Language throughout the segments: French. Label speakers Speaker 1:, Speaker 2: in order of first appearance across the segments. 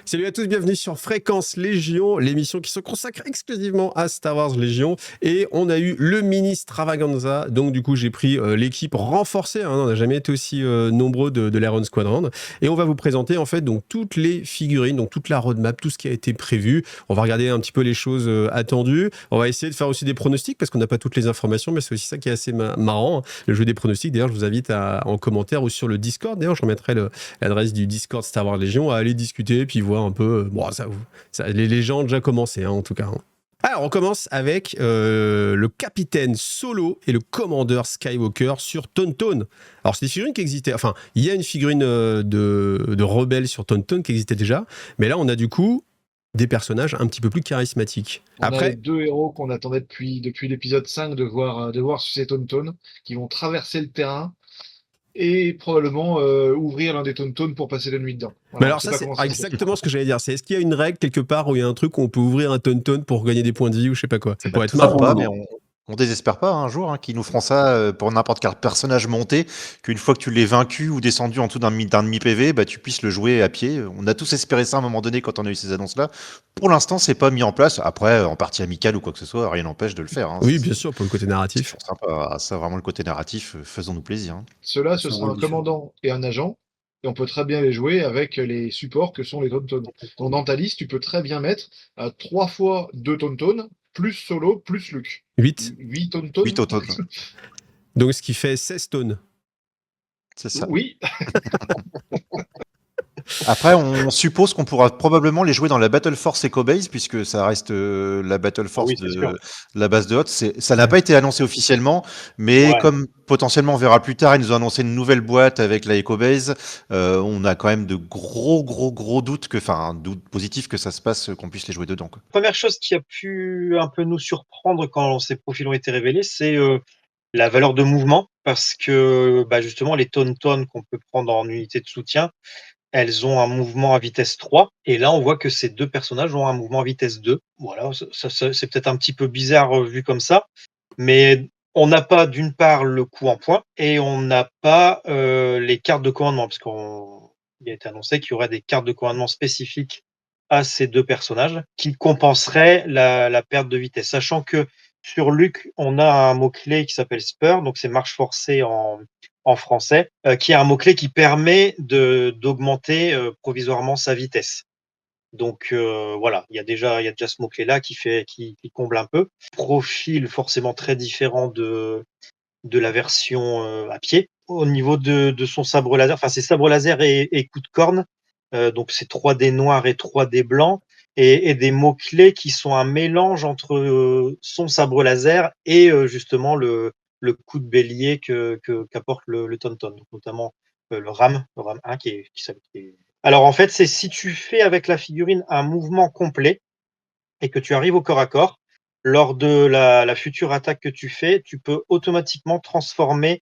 Speaker 1: Salut à tous, bienvenue sur Fréquence Légion, l'émission qui se consacre exclusivement à Star Wars Légion. Et on a eu le mini Stravaganza, donc du coup j'ai pris l'équipe renforcée, hein, on n'a jamais été aussi nombreux de l'Iron Squadron. Et on va vous présenter en fait donc toutes les figurines, donc toute la roadmap, tout ce qui a été prévu. On va regarder un petit peu les choses attendues. On va essayer de faire aussi des pronostics parce qu'on n'a pas toutes les informations, mais c'est aussi ça qui est assez marrant, hein, le jeu des pronostics. D'ailleurs, je vous invite en commentaire ou sur le Discord. D'ailleurs, je remettrai l'adresse du Discord Star Wars Légion à aller discuter puis voir un peu. Bon, les gens ont déjà commencé, hein, en tout cas. Hein. Alors, on commence avec le capitaine Solo et le commandeur Skywalker sur Tauntaun. Alors, c'est des figurines qui existaient. Enfin, il y a une figurine de rebelle sur Tauntaun qui existait déjà. Mais là, on a du coup des personnages un petit peu plus charismatiques.
Speaker 2: On a les
Speaker 1: Après,
Speaker 2: deux héros qu'on attendait depuis l'épisode 5 de voir sur ces Tauntaun, qui vont traverser le terrain et probablement ouvrir l'un des Tauntaun pour passer la nuit dedans.
Speaker 1: mais
Speaker 2: Voilà, on
Speaker 1: alors
Speaker 2: sait
Speaker 1: ça,
Speaker 2: pas
Speaker 1: c'est
Speaker 2: comment ça se passe.
Speaker 1: exactement ce que j'allais dire. C'est est-ce qu'il y a une règle quelque part où il y a un truc où on peut ouvrir un Tauntaun pour gagner des points de vie ou je sais pas quoi. Ça
Speaker 3: Bah,
Speaker 1: pourrait être
Speaker 3: tout
Speaker 1: marrant.
Speaker 3: pas,
Speaker 1: Hein.
Speaker 3: mais on désespère pas un jour qu'ils nous feront ça pour n'importe quel personnage monté, qu'une fois que tu l'aies vaincu ou descendu en dessous d'un demi-PV, bah, tu puisses le jouer à pied. On a tous espéré ça à un moment donné quand on a eu ces annonces-là. Pour l'instant, c'est pas mis en place. Après, en partie amicale ou quoi que ce soit, rien n'empêche de le faire. Hein.
Speaker 1: Oui, bien sûr, pour le côté
Speaker 3: C'est
Speaker 1: narratif.
Speaker 3: toujours sympa. Ah, ça, vraiment, le côté narratif, faisons-nous plaisir. Hein.
Speaker 2: Ceux-là, ce
Speaker 4: C'est un
Speaker 2: sera
Speaker 4: rôle
Speaker 2: un
Speaker 4: différent.
Speaker 2: commandant et un agent, et on peut très bien les jouer avec les supports que sont les Tauntaun. Donc dans ta liste, tu peux très bien mettre 3 fois 2 Tauntaun, plus Solo, plus Luke.
Speaker 1: 8.
Speaker 2: 8 Tauntaun.
Speaker 3: 8 automnes,
Speaker 1: Donc, ce qui fait 16 tonnes.
Speaker 3: c'est ça.
Speaker 2: Oui,
Speaker 3: Après, on suppose qu'on pourra probablement les jouer dans la Battle Force Echo Base, puisque ça reste la Battle Force
Speaker 4: oui, c'est sûr.
Speaker 3: de la base de Hoth. Ça n'a pas été annoncé officiellement, mais
Speaker 4: Ouais.
Speaker 3: comme potentiellement on verra plus tard, ils nous ont annoncé une nouvelle boîte avec la Echo Base. On a quand même de gros doutes un doute positif que ça se passe, qu'on puisse les jouer dedans. Quoi.
Speaker 4: Première chose qui a pu un peu nous surprendre quand ces profils ont été révélés, c'est la valeur de mouvement, parce que justement les Tauntaun qu'on peut prendre en unité de soutien, elles ont un mouvement à vitesse 3, et là on voit que ces deux personnages ont un mouvement à vitesse 2. Voilà, c'est peut-être un petit peu bizarre vu comme ça, mais on n'a pas d'une part le coup en point, et on n'a pas les cartes de commandement, parce qu'il a été annoncé qu'il y aurait des cartes de commandement spécifiques à ces deux personnages qui compenseraient la perte de vitesse. Sachant que sur Luke, on a un mot-clé qui s'appelle Spur, donc c'est marche forcée en français, qui est un mot-clé qui permet d'augmenter provisoirement sa vitesse. Donc voilà, il y a déjà ce mot-clé-là qui comble un peu. Profil forcément très différent de la version à pied. Au niveau de son sabre laser, enfin c'est sabre laser et coup de corne, donc c'est 3D noir et 3D blanc, et des mots-clés qui sont un mélange entre son sabre laser et justement le coup de bélier qu'apporte le Tauntaun, donc notamment le RAM 1 Alors en fait, c'est si tu fais avec la figurine un mouvement complet et que tu arrives au corps à corps, lors de la future attaque que tu fais, tu peux automatiquement transformer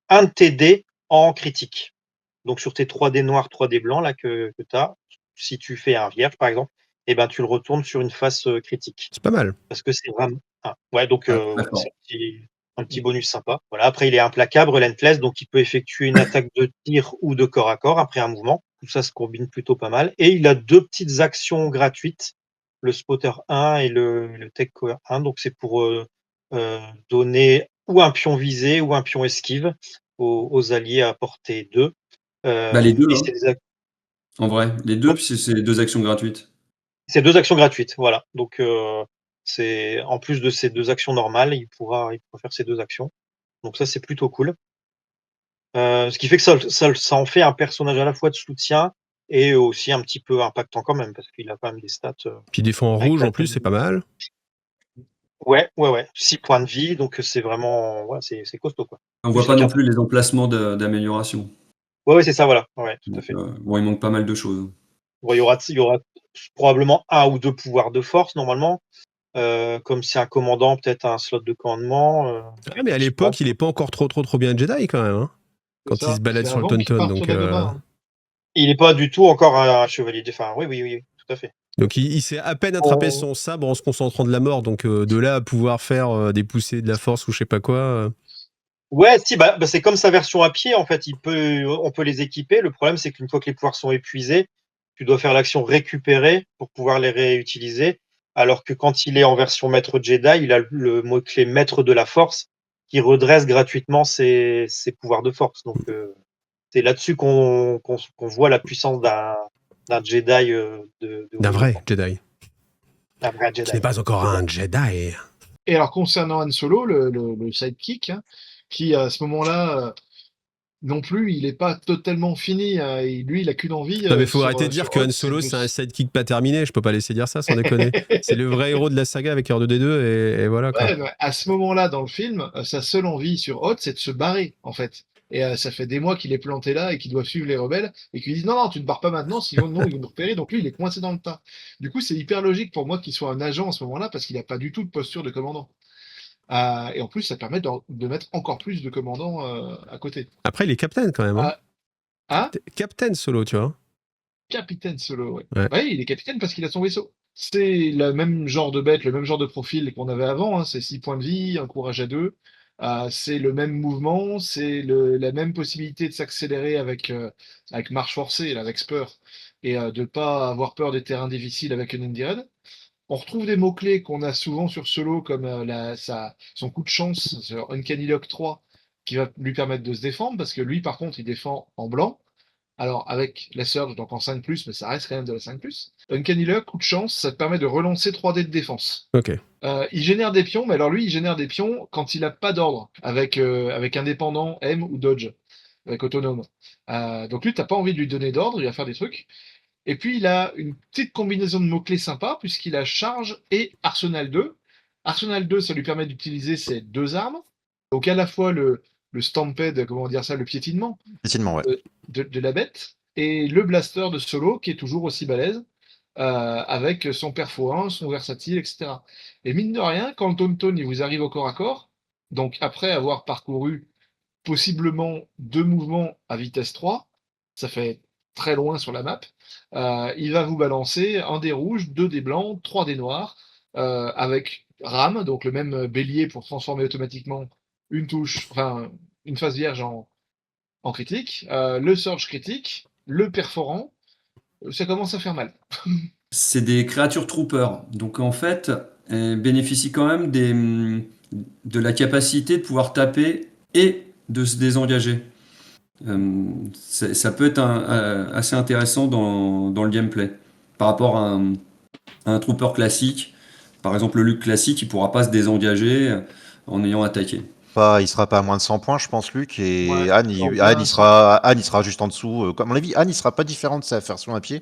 Speaker 4: un de tes dés en critique. Donc sur tes 3D noirs, 3D blancs là que tu as, si tu fais un vierge par exemple, eh ben, tu le retournes sur une face critique.
Speaker 1: C'est pas mal.
Speaker 4: Parce que c'est vraiment. Ah, ouais, donc
Speaker 5: Très fort.
Speaker 4: c'est un petit bonus sympa. Voilà. Après, il est implacable, relentless, donc il peut effectuer une attaque de tir ou de corps à corps après un mouvement. Tout ça se combine plutôt pas mal. Et il a deux petites actions gratuites, le Spotter 1 et le Tech Cover 1. Donc c'est pour donner ou un pion visé ou un pion esquive aux alliés à portée 2.
Speaker 5: Les deux,
Speaker 4: Et
Speaker 5: hein. En vrai, les deux, puis c'est deux actions gratuites.
Speaker 4: c'est deux actions gratuites, voilà. Donc c'est en plus de ces deux actions normales, il pourra faire ces deux actions. Donc ça, c'est plutôt cool. Ce qui fait que ça en fait un personnage à la fois de soutien et aussi un petit peu impactant quand même, parce qu'il a quand même des stats.
Speaker 1: Puis des fois en
Speaker 4: Avec
Speaker 1: rouge
Speaker 4: la
Speaker 1: en plus, c'est pas mal.
Speaker 4: Ouais. 6 points de vie, donc c'est vraiment, ouais, c'est costaud quoi.
Speaker 5: On
Speaker 4: Plus
Speaker 5: voit pas
Speaker 4: les
Speaker 5: non
Speaker 4: cartes.
Speaker 5: plus les emplacements d'amélioration.
Speaker 4: Ouais, c'est ça, voilà. Ouais, tout à
Speaker 5: Donc,
Speaker 4: fait.
Speaker 5: bon, il manque pas mal de choses.
Speaker 4: Bon, il y aura probablement un ou deux pouvoirs de force normalement. Comme c'est un commandant, peut-être un slot de commandement.
Speaker 1: Ah, mais à
Speaker 4: Je sais pas.
Speaker 1: l'époque, il est pas encore trop bien Jedi quand même. Hein,
Speaker 2: c'est
Speaker 1: quand il se
Speaker 2: ça.
Speaker 1: balade
Speaker 2: C'est
Speaker 1: sur le
Speaker 2: avant qu'il
Speaker 1: Tauntaun.
Speaker 2: parte
Speaker 1: Donc,
Speaker 2: sur Dagobah. Hein.
Speaker 4: Il n'est pas du tout encore un chevalier. Enfin, oui, tout à fait.
Speaker 1: donc il s'est à peine attrapé
Speaker 4: On-
Speaker 1: son sabre en se concentrant de la mort. Donc de là à pouvoir faire des poussées de la force ou je sais pas quoi.
Speaker 4: Ouais, si, c'est comme sa version à pied, en fait. On peut les équiper. Le problème, c'est qu'une fois que les pouvoirs sont épuisés, tu dois faire l'action récupérer pour pouvoir les réutiliser. Alors que quand il est en version maître Jedi, il a le mot-clé maître de la force qui redresse gratuitement ses pouvoirs de force. Donc, c'est là-dessus qu'on voit la puissance d'un Jedi de haut
Speaker 1: D'un vrai
Speaker 4: niveau.
Speaker 1: Jedi.
Speaker 4: Un vrai Jedi.
Speaker 1: Qui n'est pas encore un Jedi.
Speaker 2: Et alors, concernant Han Solo, le sidekick, hein, qui à ce moment-là, non plus, il n'est pas totalement fini. Hein, et lui, il a qu'une envie.
Speaker 1: Non mais faut arrêter de dire que Han
Speaker 2: Hoth,
Speaker 1: Solo
Speaker 2: c'est
Speaker 1: c'est un sidekick pas terminé, je peux pas laisser dire ça sans déconner. C'est le vrai héros de la saga avec R2D2 et voilà quoi.
Speaker 2: Ouais, bah, à ce moment-là, dans le film, sa seule envie sur Hoth, c'est de se barrer, en fait. Et ça fait des mois qu'il est planté là et qu'il doit suivre les rebelles et qu'ils disent non, non, tu ne barres pas maintenant, sinon non, ils vont nous repérer. Donc lui, il est coincé dans le tas. Du coup, c'est hyper logique pour moi qu'il soit un agent à ce moment-là parce qu'il n'a pas du tout de posture de commandant. Et en plus, ça permet de mettre encore plus de commandants à côté.
Speaker 1: Après il est capitaine quand même. Hein.
Speaker 2: Ah,
Speaker 1: Captain Solo, tu vois.
Speaker 2: capitaine Solo, ouais.
Speaker 1: Ouais.
Speaker 2: Ouais, il est capitaine parce qu'il a son vaisseau. C'est le même genre de bête, le même genre de profil qu'on avait avant. Hein. C'est 6 points de vie, un courage à 2. C'est le même mouvement, c'est la même possibilité de s'accélérer avec marche forcée, là, avec Spur, et de ne pas avoir peur des terrains difficiles avec un Indy Red. On retrouve des mots-clés qu'on a souvent sur Solo, comme son coup de chance sur Uncanny Lock 3, qui va lui permettre de se défendre, parce que lui, par contre, il défend en blanc. Alors, avec la Surge, donc en 5+, mais ça reste quand même de la 5+. Uncanny Luck, coup de chance, ça te permet de relancer 3 dés de défense.
Speaker 1: Ok.
Speaker 2: Il génère des pions, mais alors lui, il génère des pions quand il n'a pas d'ordre, avec indépendant, M ou Dodge, avec autonome. Donc lui, t'as pas envie de lui donner d'ordre, il va faire des trucs. Et puis, il a une petite combinaison de mots-clés sympa, puisqu'il a Charge et Arsenal 2. Arsenal 2, ça lui permet d'utiliser ses 2 armes. Donc à la fois le Stampede, comment dire ça, le piétinement,
Speaker 3: Effectivement, ouais.
Speaker 2: de la bête, et le blaster de Solo qui est toujours aussi balèze, avec son perfo 1, son versatile, etc. Et mine de rien, quand le Tauntaun il vous arrive au corps à corps, donc après avoir parcouru possiblement 2 mouvements à vitesse 3, ça fait très loin sur la map, il va vous balancer un dé rouge, 2 dés blancs, 3 dés noirs, avec RAM, donc le même bélier pour transformer automatiquement une touche, enfin une phase vierge en critique, le surge critique, le perforant, ça commence à faire mal.
Speaker 5: C'est des créatures troopers. Donc en fait, elles bénéficient quand même de la capacité de pouvoir taper et de se désengager. Ça peut être assez intéressant dans le gameplay. Par rapport à un trooper classique, par exemple le Luke classique, il ne pourra pas se désengager en ayant attaqué.
Speaker 3: Il sera pas à moins de 100 points, je pense, Luc. Et
Speaker 2: Ouais,
Speaker 3: Anne,
Speaker 2: sans
Speaker 3: il
Speaker 2: bien,
Speaker 3: sera juste en dessous. Comme on l'a dit, Anne, il sera pas différent de sa version à pied.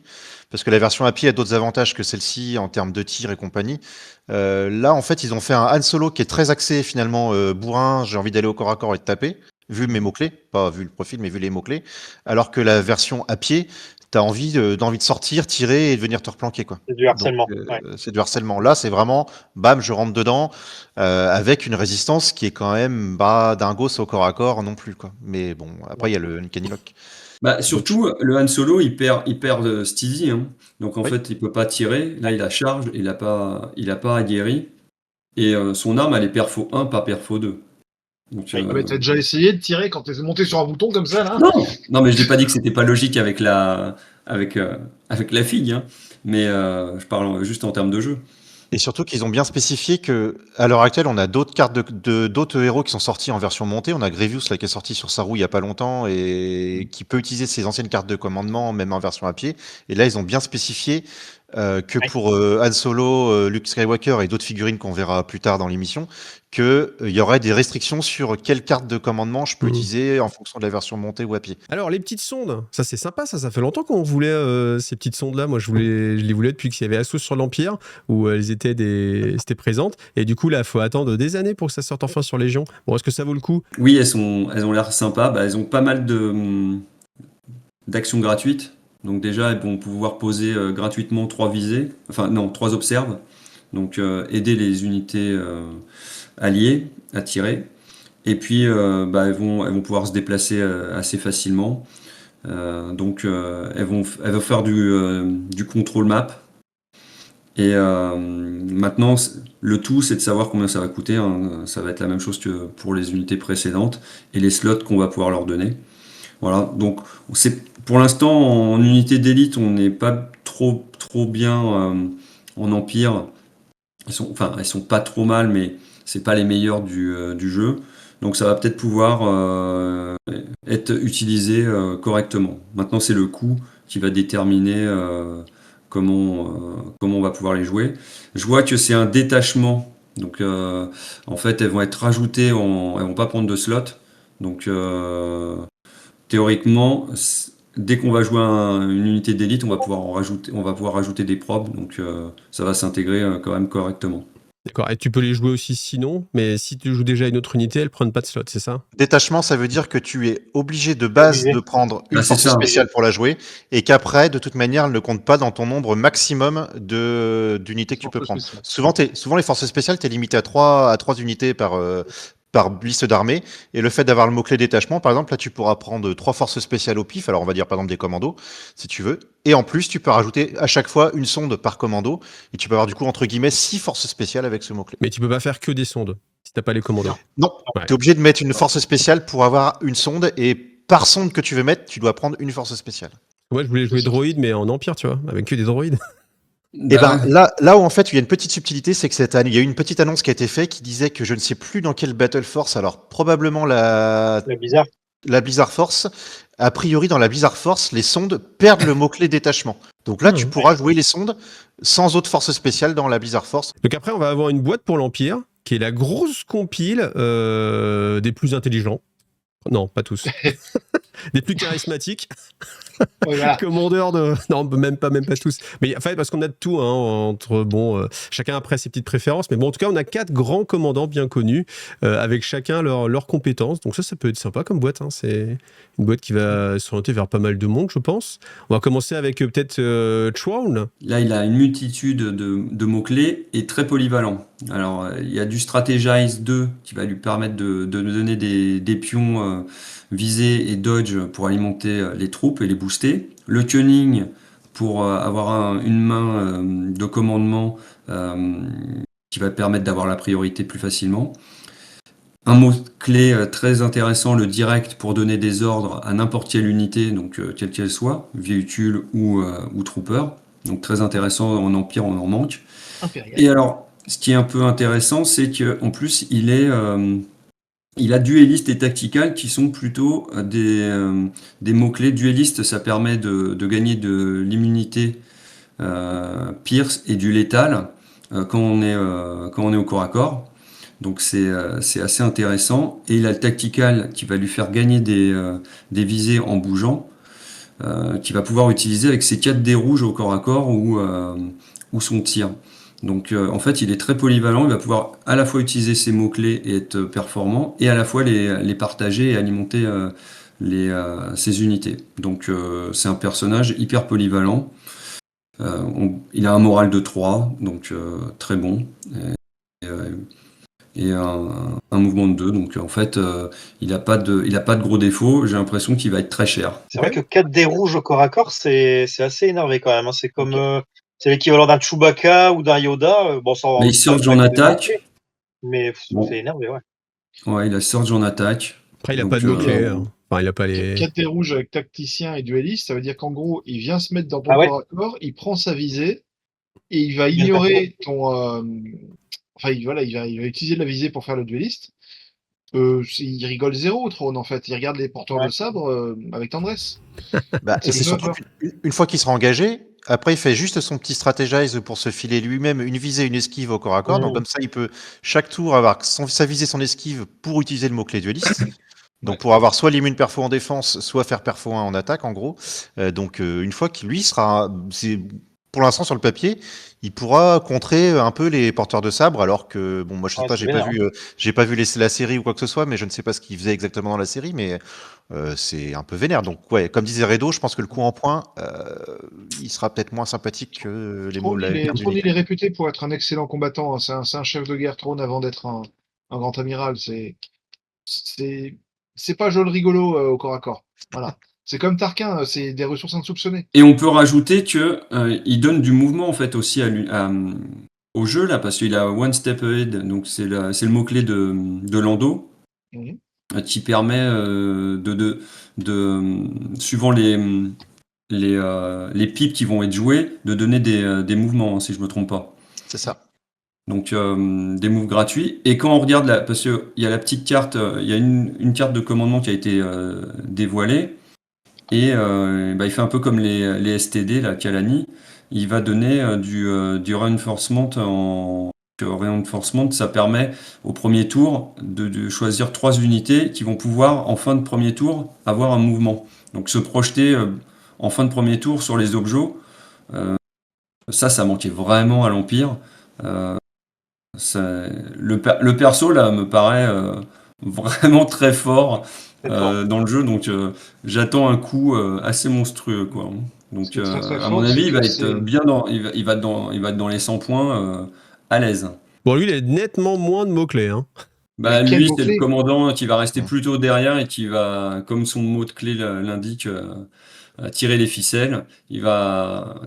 Speaker 3: Parce que la version à pied a d'autres avantages que celle-ci en termes de tir et compagnie. Là, en fait, ils ont fait un Han Solo qui est très axé, finalement, bourrin. J'ai envie d'aller au corps à corps et de taper. Vu mes mots-clés. Pas vu le profil, mais vu les mots-clés. Alors que la version à pied, t'as envie de sortir, tirer et de venir te replanquer, quoi.
Speaker 4: C'est du harcèlement.
Speaker 3: Donc,
Speaker 4: Ouais.
Speaker 3: c'est du harcèlement. Là, c'est vraiment, bam, je rentre dedans, avec une résistance qui est quand même pas dingos au corps à corps non plus, quoi. Mais bon, après, il y a le Uncanny Lock.
Speaker 5: Bah, surtout, le Han Solo, il perd Steezy, hein. Donc en
Speaker 3: Oui.
Speaker 5: fait, il peut pas tirer. Là, il a charge, il a pas aguerri. Et son arme, elle est perfo 1, pas perfo 2. Donc,
Speaker 2: mais t'as déjà essayé de tirer quand t'es monté sur un bouton comme ça, là?
Speaker 5: non, mais je n'ai pas dit que c'était pas logique avec la figue, hein. Mais je parle juste en termes de jeu.
Speaker 3: Et surtout qu'ils ont bien spécifié que, à l'heure actuelle, on a d'autres cartes d'autres héros qui sont sortis en version montée. On a Grievous, là, qui est sorti sur Saru il y a pas longtemps et qui peut utiliser ses anciennes cartes de commandement, même en version à pied. Et là, ils ont bien spécifié que pour Han Solo, Luke Skywalker et d'autres figurines qu'on verra plus tard dans l'émission, qu'il y aurait des restrictions sur quelle carte de commandement je peux utiliser en fonction de la version montée ou à pied.
Speaker 1: Alors les petites sondes, ça c'est sympa, ça fait longtemps qu'on voulait ces petites sondes là. Moi je les voulais depuis qu'il y avait Assaut sur l'Empire où elles étaient présentes et du coup là il faut attendre des années pour que ça sorte enfin sur Légion. Bon, est-ce que ça vaut le coup?
Speaker 5: Oui, elles ont l'air sympas. Bah, elles ont pas mal d'actions gratuites. Donc déjà, elles vont pouvoir poser gratuitement 3 visées, enfin non, 3 observes. Donc aider les unités alliées à tirer. Et puis elles vont pouvoir se déplacer assez facilement. Donc elles vont faire du contrôle map. Et maintenant, le tout, c'est de savoir combien ça va coûter, hein. Ça va être la même chose que pour les unités précédentes et les slots qu'on va pouvoir leur donner. Voilà, donc pour l'instant en unité d'élite, on n'est pas trop bien en empire. Elles sont pas trop mal, mais c'est pas les meilleures du jeu. Donc ça va peut-être pouvoir être utilisé correctement. Maintenant, c'est le coût qui va déterminer comment on va pouvoir les jouer. Je vois que c'est un détachement. Donc en fait, elles vont être rajoutées, elles vont pas prendre de slot. Donc théoriquement, dès qu'on va jouer une unité d'élite, on va pouvoir rajouter des probes. Donc ça va s'intégrer quand même correctement.
Speaker 1: D'accord. Et tu peux les jouer aussi sinon, mais si tu joues déjà une autre unité, elles prennent pas de slot, c'est ça?
Speaker 3: Détachement, ça veut dire que tu es obligé de base
Speaker 4: Obligé.
Speaker 3: de prendre une
Speaker 5: Ah, c'est
Speaker 3: force
Speaker 5: ça.
Speaker 3: spéciale pour la jouer, et qu'après, de toute manière, elle ne compte pas dans ton nombre maximum d'unités que tu peux
Speaker 2: Force
Speaker 3: prendre.
Speaker 2: spéciale.
Speaker 3: Souvent, les forces spéciales, tu es limité à 3 unités par liste d'armée. Et le fait d'avoir le mot-clé détachement, par exemple, là, tu pourras prendre 3 forces spéciales au pif. Alors, on va dire par exemple des commandos, si tu veux. Et en plus, tu peux rajouter à chaque fois une sonde par commando. Et tu peux avoir du coup, entre guillemets, 6 forces spéciales avec ce mot-clé.
Speaker 1: Mais tu peux pas faire que des sondes si t'as pas les commandos.
Speaker 3: Non,
Speaker 1: Ouais.
Speaker 3: tu es obligé de mettre une force spéciale pour avoir une sonde. Et par sonde que tu veux mettre, tu dois prendre une force spéciale.
Speaker 1: Moi, je voulais jouer droïde, mais en empire, tu vois, avec que des droïdes.
Speaker 3: Et ben là où en fait il y a une petite subtilité, c'est que cette année, il y a eu une petite annonce qui a été faite qui disait que je ne sais plus dans quelle Battle Force, alors probablement
Speaker 4: La bizarre.
Speaker 3: la Blizzard Force. A priori, dans la Blizzard Force, les sondes perdent le mot-clé détachement. Donc là, tu pourras jouer les sondes sans autre force spéciale dans la Blizzard Force.
Speaker 1: Donc après, on va avoir une boîte pour l'Empire, qui est la grosse compile des plus intelligents. Non, pas tous. Des plus charismatiques.
Speaker 2: Voilà.
Speaker 1: Commandeurs de... Non, même pas tous. Mais en fait, parce qu'on a de tout, hein, entre... Bon, chacun après ses petites préférences. Mais bon, en tout cas, on a 4 grands commandants bien connus, avec chacun leurs compétences. Donc ça peut être sympa comme boîte. Hein. C'est une boîte qui va s'orienter vers pas mal de monde, je pense. On va commencer avec peut-être Thrawn.
Speaker 5: Là, il a une multitude de mots-clés et très polyvalent. Alors, il y a du Strategize 2 qui va lui permettre de donner des pions visés et dodge pour alimenter les troupes et les booster. Le Cunning pour avoir une main de commandement qui va permettre d'avoir la priorité plus facilement. Un mot-clé très intéressant, le direct, pour donner des ordres à n'importe quelle unité, donc quelle qu'elle soit, véhicule ou trooper. Donc très intéressant, en Empire on en manque.
Speaker 2: Impérial.
Speaker 5: Et alors, ce qui est un peu intéressant, c'est qu'en plus il a dueliste et tactical qui sont plutôt des mots-clés. Dueliste, ça permet de gagner de l'immunité pierce et du létal quand on est au corps à corps. Donc c'est assez intéressant. Et il a le tactical qui va lui faire gagner des visées en bougeant, qu'il va pouvoir utiliser avec ses 4 dés rouges au corps à corps ou son tir. Donc en fait il est très polyvalent, il va pouvoir à la fois utiliser ses mots-clés et être performant, et à la fois les partager et alimenter ses unités. Donc c'est un personnage hyper polyvalent. Il a un moral de 3, donc très bon. Et un mouvement de 2, donc en fait il a pas de gros défauts. J'ai l'impression qu'il va être très cher.
Speaker 4: C'est vrai que 4 dés rouges au corps à corps, c'est assez énervé quand même. Hein. C'est comme c'est l'équivalent d'un Chewbacca ou d'un Yoda. Bon,
Speaker 5: Mais il surge en attaque.
Speaker 4: Mais ça
Speaker 5: Bon.
Speaker 4: fait énervé, ouais.
Speaker 5: Ouais, il a surge en attaque.
Speaker 1: Après, il a
Speaker 5: Donc,
Speaker 1: pas de mots-clés. Hein. Enfin, il a pas les...
Speaker 2: 4 dés rouges avec tacticien et dueliste, ça veut dire qu'en gros, il vient se mettre dans ton
Speaker 4: Ah ouais.
Speaker 2: corps à corps, il prend sa visée, et il va
Speaker 4: Il vient
Speaker 2: ignorer ton... Enfin, il va utiliser la visée pour faire le dueliste. Il rigole zéro, Throne, en fait. Il regarde les porteurs
Speaker 4: Ouais.
Speaker 2: de sabre avec tendresse.
Speaker 3: Et c'est surtout qu'une fois qu'il sera engagé, après il fait juste son petit strategize pour se filer lui-même une visée, une esquive au corps à corps. Donc comme ça, il peut chaque tour avoir sa visée, son esquive pour utiliser le mot-clé dueliste. Donc pour avoir soit l'immune perfo en défense, soit faire perfo 1 en attaque, en gros. Donc une fois qu'il lui sera... Pour l'instant, sur le papier, il pourra contrer un peu les porteurs de sabre, alors que, bon, moi, je sais pas, j'ai pas vu la série ou quoi que ce soit, mais je ne sais pas ce qu'il faisait exactement dans la série, mais c'est un peu vénère. Donc, ouais, comme disait Redo, je pense que le coup en point, il sera peut-être moins sympathique que les mots.
Speaker 2: Throne, il est réputé pour être un excellent combattant. Hein. C'est un chef de guerre, Throne, avant d'être un grand amiral. C'est pas joli rigolo au corps à corps. Voilà. C'est comme Tarquin, c'est des ressources insoupçonnées.
Speaker 5: Et on peut rajouter que il donne du mouvement en fait aussi au jeu là, parce qu'il a one step ahead, donc c'est le mot-clé de Lando. qui permet suivant les pipes qui vont être jouées, de donner des mouvements, hein, si je me trompe pas.
Speaker 3: C'est ça.
Speaker 5: Donc des moves gratuits. Et quand on regarde parce qu'il y a la petite carte, il y a une carte de commandement qui a été dévoilée. Et il fait un peu comme les STD, la Kalani. Il va donner du reinforcement reinforcement, ça permet au premier tour de choisir 3 unités qui vont pouvoir, en fin de premier tour, avoir un mouvement. Donc se projeter en fin de premier tour sur les objets. Ça manquait vraiment à l'Empire. Le perso, là, me paraît vraiment très fort dans le jeu. Donc j'attends un coup assez monstrueux, quoi. Donc
Speaker 2: Ce qui est très, très
Speaker 5: à mon
Speaker 2: fort,
Speaker 5: avis,
Speaker 2: c'est
Speaker 5: il va
Speaker 2: que
Speaker 5: être
Speaker 2: c'est-
Speaker 5: bien il va être dans les 100 points à l'aise.
Speaker 1: Bon, lui, il a nettement moins de mots-clés. Hein.
Speaker 2: Mais quel
Speaker 5: Lui, c'est le
Speaker 2: mot-clé?
Speaker 5: commandant qui va rester
Speaker 3: Mm.
Speaker 5: plutôt derrière et qui va, comme son mot de clé l'indique, tirer les ficelles.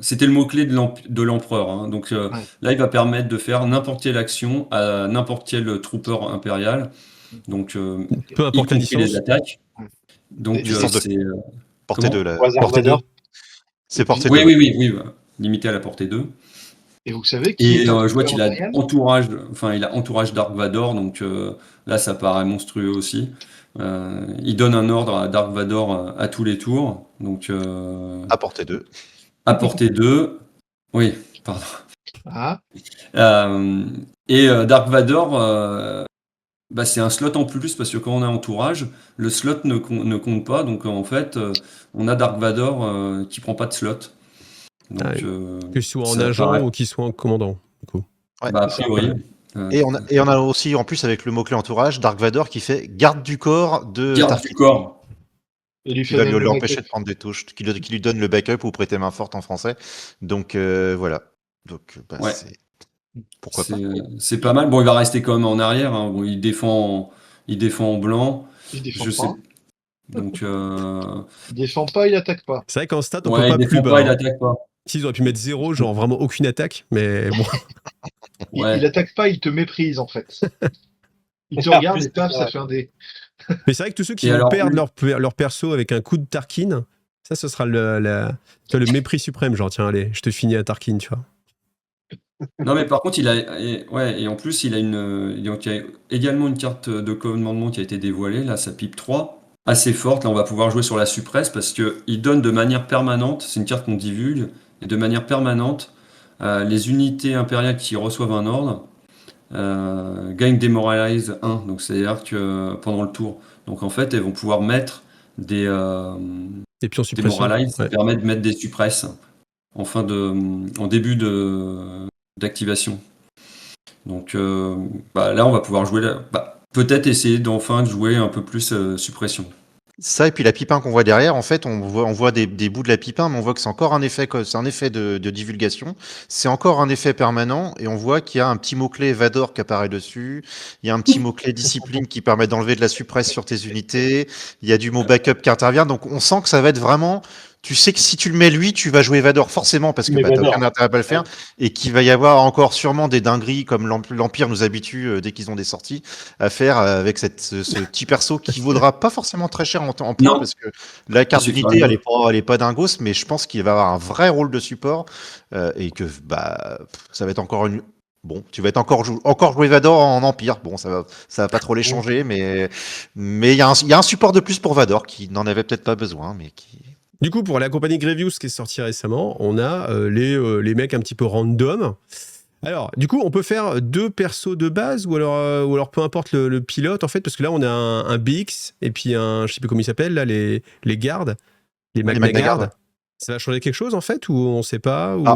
Speaker 5: C'était le mot-clé de l'empereur, hein. Donc
Speaker 2: Ouais.
Speaker 5: là, il va permettre de faire n'importe quelle action à n'importe quel trooper impérial. Donc
Speaker 1: Peu
Speaker 5: y
Speaker 1: importe la
Speaker 5: compris les
Speaker 1: distance.
Speaker 5: attaques.
Speaker 2: Ouais.
Speaker 5: Donc
Speaker 3: Distance de
Speaker 5: c'est
Speaker 3: portée
Speaker 5: comment?
Speaker 3: 2, là.
Speaker 4: Au hasard
Speaker 1: Portée 2.
Speaker 4: Vador.
Speaker 3: C'est
Speaker 2: Et
Speaker 3: portée
Speaker 2: puis-
Speaker 3: 2.
Speaker 5: Oui, limité à la portée 2.
Speaker 2: Et vous savez qui
Speaker 5: Et
Speaker 2: est un
Speaker 5: je vois
Speaker 2: trooper
Speaker 5: qu'il a
Speaker 2: impérial?
Speaker 5: il a entourage Dark Vador, donc là ça paraît monstrueux aussi. Il donne un ordre à Dark Vador à tous les tours, donc
Speaker 3: À portée 2.
Speaker 5: à portée 2. Oui, pardon.
Speaker 2: Ah,
Speaker 5: Euh, Dark Vador, c'est un slot en plus parce que quand on a entourage, le slot ne compte pas, donc en fait on a Dark Vador qui prend pas de slot.
Speaker 1: Ah,
Speaker 5: Donc
Speaker 1: que ce soit en
Speaker 5: ça
Speaker 1: agent
Speaker 5: paraît,
Speaker 1: ou qu'il soit en commandant. Du coup.
Speaker 3: Ouais.
Speaker 5: a priori.
Speaker 3: Et on a aussi, en plus, avec le mot-clé entourage, Dark Vador qui fait garde du corps de
Speaker 5: Garde
Speaker 3: Tarkin.
Speaker 5: du corps.
Speaker 2: il lui
Speaker 3: Qui
Speaker 2: fait
Speaker 3: va
Speaker 2: même le
Speaker 3: l'empêcher
Speaker 2: backup.
Speaker 3: de prendre des touches, qui lui donne le backup ou prêter main forte en français. Donc voilà. Donc
Speaker 5: Ouais.
Speaker 3: pourquoi pas.
Speaker 5: C'est pas mal. Bon, il va rester quand même en arrière, hein. Bon, il défend en blanc.
Speaker 2: Il défend
Speaker 5: Je sais.
Speaker 2: pas.
Speaker 5: Donc,
Speaker 2: Il défend pas, il attaque pas.
Speaker 1: C'est vrai qu'en stat, on peut
Speaker 5: ouais, il
Speaker 1: pas plus
Speaker 5: défend
Speaker 1: bas.
Speaker 5: pas, il
Speaker 1: Hein.
Speaker 5: attaque pas.
Speaker 1: S'ils auraient pu mettre 0, genre vraiment aucune attaque, mais bon.
Speaker 5: Ouais.
Speaker 2: Il attaque pas, il te méprise en fait. Il te
Speaker 4: En
Speaker 2: regarde
Speaker 4: plus,
Speaker 2: et paf,
Speaker 4: c'est
Speaker 2: ça
Speaker 4: vrai.
Speaker 2: fait un dé.
Speaker 1: Mais c'est vrai que tous ceux qui
Speaker 5: Et
Speaker 1: vont
Speaker 5: alors,
Speaker 1: perdre leur perso avec un coup de Tarkin, ça, ce sera tu vois, le mépris suprême. Genre, tiens, allez, je te finis à Tarkin, tu vois.
Speaker 5: Non, mais par contre, et en plus, il y a également une carte de commandement qui a été dévoilée, là, sa pipe 3, assez forte. Là, on va pouvoir jouer sur la suppresse parce qu'il donne de manière permanente, c'est une carte qu'on divulgue, et de manière permanente, les unités impériales qui reçoivent un ordre gagnent Demoralize 1. Donc, c'est-à-dire que pendant le tour. Donc, en fait, elles vont pouvoir mettre des
Speaker 1: pions suppression.
Speaker 5: Demoralize, ça
Speaker 1: Ouais.
Speaker 5: permet de mettre des suppresses en début d'activation. Donc là, on va pouvoir jouer peut-être essayer d'enfin jouer un peu plus suppression.
Speaker 3: Ça, et puis la pipin qu'on voit derrière, en fait, on voit des bouts de la pipin, mais on voit que c'est encore un effet, c'est un effet de divulgation. C'est encore un effet permanent, et on voit qu'il y a un petit mot-clé Vador qui apparaît dessus. Il y a un petit mot-clé discipline qui permet d'enlever de la suppresse sur tes unités. Il y a du mot backup qui intervient. Donc, on sent que ça va être vraiment. Tu sais que si tu le mets lui, tu vas jouer Vador forcément parce que
Speaker 4: Mais
Speaker 3: t'as
Speaker 4: Vador.
Speaker 3: aucun intérêt à pas le faire, et qu'il va y avoir encore sûrement des dingueries comme l'Empire nous habitue dès qu'ils ont des sorties à faire avec ce petit perso qui vaudra pas forcément très cher en points
Speaker 5: Non.
Speaker 3: parce que la carte
Speaker 5: C'est
Speaker 3: d'unité
Speaker 5: pas
Speaker 3: elle est pas dingos, mais je pense qu'il va avoir un vrai rôle de support et que ça va être encore une. Bon, tu vas être encore jouer Vador en Empire. Bon, ça va pas trop les changer, mais il y a un support de plus pour Vador qui n'en avait peut-être pas besoin, mais qui.
Speaker 1: Du coup, pour la compagnie Grievous qui est sortie récemment, on a les mecs un petit peu random. Alors, du coup, on peut faire 2 persos de base ou alors peu importe le pilote, en fait, parce que là, on a un BX et puis je sais plus comment il s'appelle, là, les gardes, les Magna
Speaker 3: Magna-Garde.
Speaker 1: Guard. Ça va changer quelque chose, en fait, ou on sait pas ou,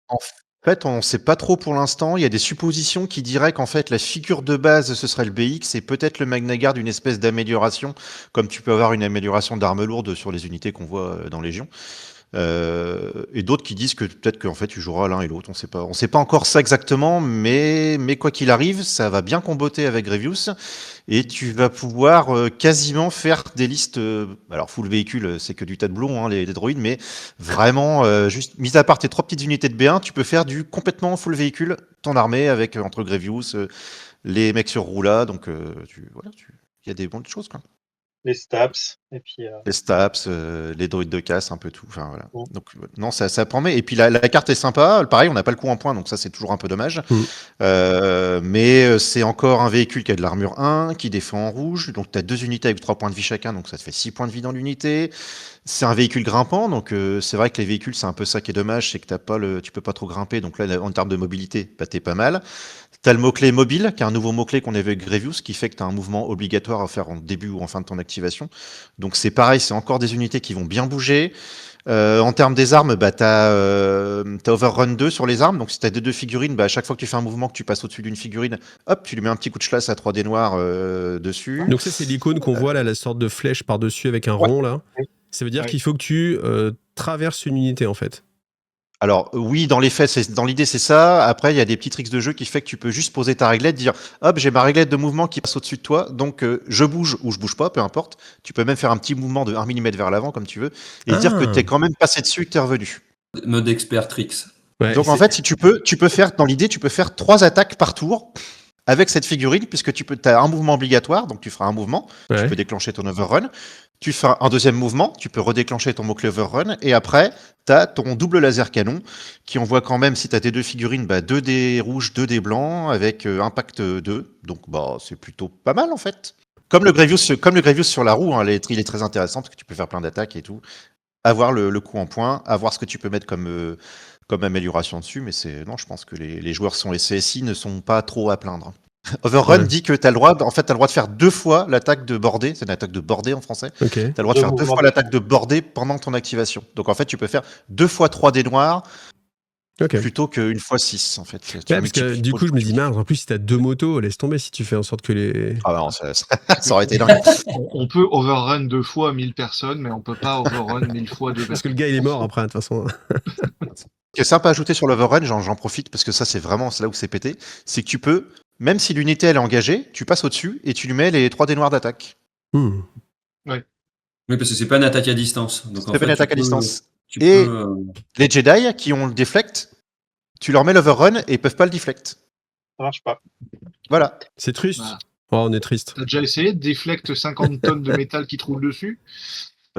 Speaker 3: En fait, on ne sait pas trop pour l'instant. Il y a des suppositions qui diraient qu'en fait, la figure de base, ce serait le BX et peut-être le Magna Guard, une espèce d'amélioration, comme tu peux avoir une amélioration d'armes lourdes sur les unités qu'on voit dans Légion. Et d'autres qui disent que peut-être qu'en fait tu joueras l'un et l'autre, on sait pas encore ça exactement, mais quoi qu'il arrive, ça va bien comboter avec Grievous et tu vas pouvoir quasiment faire des listes. Alors full véhicule, c'est que du tas de blond, hein, les droïdes, mais vraiment juste mis à part tes 3 petites unités de B1, tu peux faire du complètement full véhicule, ton armée avec entre Grievous, les mecs sur Roula, donc y a des bonnes choses, quoi.
Speaker 4: Les Staps, et puis
Speaker 3: Les Staps, les droïdes de casse, un peu tout. Enfin, voilà.
Speaker 4: Ouais.
Speaker 3: Donc, non, ça promet. Et puis la carte est sympa. Pareil, on n'a pas le coup en point, donc ça, c'est toujours un peu dommage. Mais c'est encore un véhicule qui a de l'armure 1, qui défend en rouge. Donc, tu as 2 unités avec 3 points de vie chacun, donc ça te fait 6 points de vie dans l'unité. C'est un véhicule grimpant, donc c'est vrai que les véhicules, c'est un peu ça qui est dommage, c'est que tu peux pas trop grimper. Donc là, en termes de mobilité, bah, t'es pas mal. T'as le mot-clé mobile, qui est un nouveau mot-clé qu'on avait avec Grevious, qui fait que tu as un mouvement obligatoire à faire en début ou en fin de ton activation. Donc c'est pareil, c'est encore des unités qui vont bien bouger. En termes des armes, bah, t'as Overrun 2 sur les armes. Donc si t'as deux figurines, bah, à chaque fois que tu fais un mouvement, que tu passes au-dessus d'une figurine, hop, tu lui mets un petit coup de chlasse à 3 dés noirs dessus.
Speaker 1: Donc ça, c'est l'icône qu'on voit là, la sorte de flèche par-dessus avec un
Speaker 4: Ouais.
Speaker 1: rond là.
Speaker 4: Oui.
Speaker 1: Ça veut dire
Speaker 4: Oui.
Speaker 1: qu'il faut que tu traverses une unité en fait.
Speaker 3: Alors oui, dans les faits, dans l'idée c'est ça. Après, il y a des petits tricks de jeu qui fait que tu peux juste poser ta réglette, dire hop, j'ai ma réglette de mouvement qui passe au-dessus de toi, donc je bouge ou je bouge pas, peu importe. Tu peux même faire un petit mouvement de 1 mm vers l'avant comme tu veux, et dire que t'es quand même passé dessus, que t'es revenu.
Speaker 5: Mode expert tricks.
Speaker 1: Ouais,
Speaker 3: Donc en fait, si tu peux faire, dans l'idée, tu peux faire 3 attaques par tour avec cette figurine, puisque as un mouvement obligatoire, donc tu feras un mouvement,
Speaker 1: Ouais.
Speaker 3: tu peux déclencher ton overrun. Tu fais un deuxième mouvement, tu peux redéclencher ton mot-clé overrun, et après, tu as ton double laser canon, qui envoie quand même, si tu as tes 2 figurines, 2 dés rouges, 2 dés blancs, avec impact 2. Donc bah, c'est plutôt pas mal en fait. Comme le Grievous sur la roue, hein, il est très intéressant, parce que tu peux faire plein d'attaques et tout. Avoir le coup en point, avoir ce que tu peux mettre comme amélioration dessus, mais non, je pense que les joueurs sont les CSI ne sont pas trop à plaindre. Overrun dit que tu as le droit de faire 2 fois l'attaque de bordée, c'est une attaque de bordée en français.
Speaker 1: Ok.
Speaker 3: Tu as le droit de faire 2 fois l'attaque de bordée pendant ton activation. Donc en fait, tu peux faire 2 fois 3 dés noirs plutôt qu'une fois 6 en fait.
Speaker 1: Ouais, parce que du coup, je me dis, mince, en plus, si t'as 2 motos, laisse tomber si tu fais en sorte que les.
Speaker 3: Ah non, ça aurait été dingue.
Speaker 2: On peut overrun 2 fois 1000 personnes, mais on peut pas overrun 1000 fois 2
Speaker 1: Parce que
Speaker 2: personnes.
Speaker 1: le gars, il est mort après, de toute façon.
Speaker 3: Ce qui est simple à ajouter sur l'overrun, j'en profite parce que ça, c'est là où c'est pété, c'est que tu peux, même si l'unité elle est engagée, tu passes au-dessus et tu lui mets les 3 dés noirs d'attaque.
Speaker 1: Hmm.
Speaker 5: Oui, parce que c'est pas une attaque à distance. Donc
Speaker 3: C'est pas une attaque à distance.
Speaker 5: Tu
Speaker 3: Et
Speaker 5: peux,
Speaker 3: les Jedi qui ont le deflect, tu leur mets l'overrun et ils peuvent pas le deflect.
Speaker 4: Ça marche pas.
Speaker 3: Voilà.
Speaker 1: C'est triste.
Speaker 2: Voilà.
Speaker 1: Oh, on est triste.
Speaker 2: T'as déjà essayé de déflecte 50 tonnes de métal qui te roulent dessus?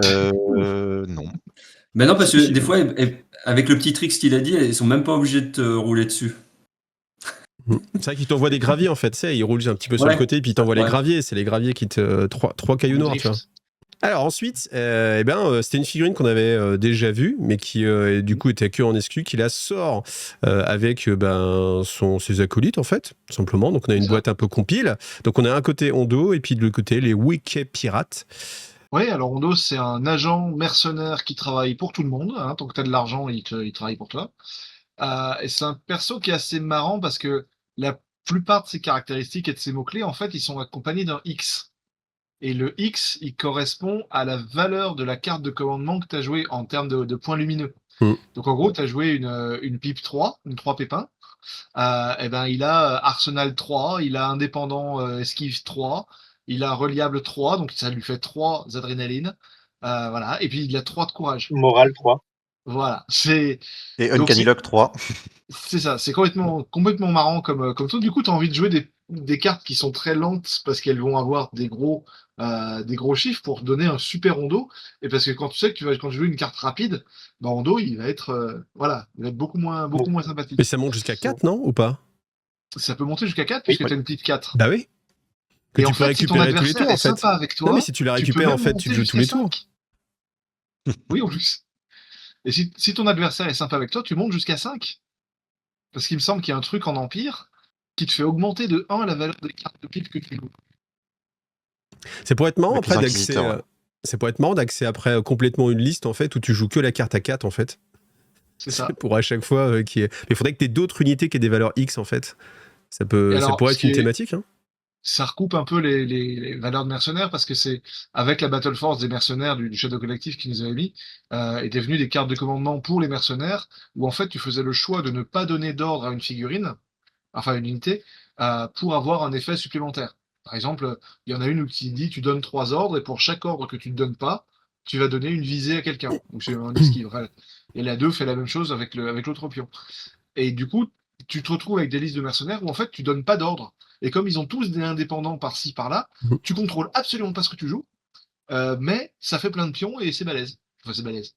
Speaker 3: Non.
Speaker 5: Mais non, parce que
Speaker 1: Si.
Speaker 5: des fois, avec le petit trick qu'il a dit, ils sont même pas obligés de te rouler dessus.
Speaker 1: C'est vrai qu'il t'envoie des graviers en fait, tu sais, il roule un petit peu sur le
Speaker 5: Ouais.
Speaker 1: côté, puis il t'envoie les
Speaker 5: Ouais.
Speaker 1: graviers, c'est les graviers qui te. Trois cailloux noirs, tu vois. Alors ensuite, c'était une figurine qu'on avait déjà vue, mais qui du coup était que en exclu, qui la sort avec ses acolytes en fait, tout simplement. Donc on a une boîte un peu compile. Donc on a un côté Hondo et puis de l'autre côté les Wiki Pirates.
Speaker 2: Oui, alors Hondo, c'est un agent mercenaire qui travaille pour tout le monde. Hein, tant que tu as de l'argent, il travaille pour toi. Et c'est un perso qui est assez marrant parce que la plupart de ses caractéristiques et de ses mots-clés, en fait, ils sont accompagnés d'un X. Et le X, il correspond à la valeur de la carte de commandement que tu as joué en termes de points lumineux. Donc en gros, tu as joué une pipe 3, une 3 pépins. Et ben, il a Arsenal 3, il a Indépendant Esquive 3, il a Reliable 3, donc ça lui fait 3 adrénalines. Voilà. Et puis il a 3 de courage.
Speaker 4: Moral 3.
Speaker 2: Voilà.
Speaker 3: Et Uncanny Lock 3.
Speaker 2: C'est ça, c'est complètement marrant comme tout. Du coup, tu as envie de jouer des cartes qui sont très lentes parce qu'elles vont avoir des gros chiffres pour donner un super Hondo. Et parce que quand tu sais que quand tu joues une carte rapide, Hondo, il va être beaucoup moins sympathique.
Speaker 1: Mais ça monte jusqu'à 4, non? Ou pas?
Speaker 2: Ça peut monter jusqu'à 4 puisque tu as une petite 4.
Speaker 1: Bah oui. Que
Speaker 2: Et
Speaker 1: tu
Speaker 2: en
Speaker 1: peux
Speaker 2: fait, si ton
Speaker 1: récupérer tous les
Speaker 2: adversaire
Speaker 1: tours, en
Speaker 2: est
Speaker 1: fait.
Speaker 2: sympa avec toi,
Speaker 1: Non, mais si tu la récupères, en fait, tu joues tous les tours.
Speaker 2: Oui, en plus. Et si ton adversaire est sympa avec toi, tu montes jusqu'à 5. Parce qu'il me semble qu'il y a un truc en Empire qui te fait augmenter de 1 la valeur des cartes de pipe que tu joues.
Speaker 1: C'est pour être marrant
Speaker 3: Avec les
Speaker 1: après d'accès.
Speaker 3: inquisiteurs, ouais.
Speaker 1: C'est pour être marrant d'accès après complètement une liste en fait où tu joues que la carte à 4 en fait.
Speaker 2: C'est ça.
Speaker 1: Pour à chaque fois qui est. Mais il faudrait que tu aies d'autres unités qui aient des valeurs X en fait. Ça pourrait être une thématique. Hein.
Speaker 2: Ça recoupe un peu les valeurs de mercenaires parce que c'est avec la Battle Force des mercenaires du Shadow Collectif qui nous avait mis, étaient venues des cartes de commandement pour les mercenaires où en fait tu faisais le choix de ne pas donner d'ordre à une figurine, enfin une unité, pour avoir un effet supplémentaire. Par exemple, il y en a une qui dit tu donnes 3 ordres et pour chaque ordre que tu ne donnes pas, tu vas donner une visée à quelqu'un. Donc c'est un esquive. Et la 2 fait la même chose avec l'autre pion. Et du coup, tu te retrouves avec des listes de mercenaires où en fait tu donnes pas d'ordre. Et comme ils ont tous des indépendants par-ci par-là,
Speaker 1: Mhm.
Speaker 2: tu contrôles absolument pas ce que tu joues, mais ça fait plein de pions et c'est balèze. Enfin, c'est balèze.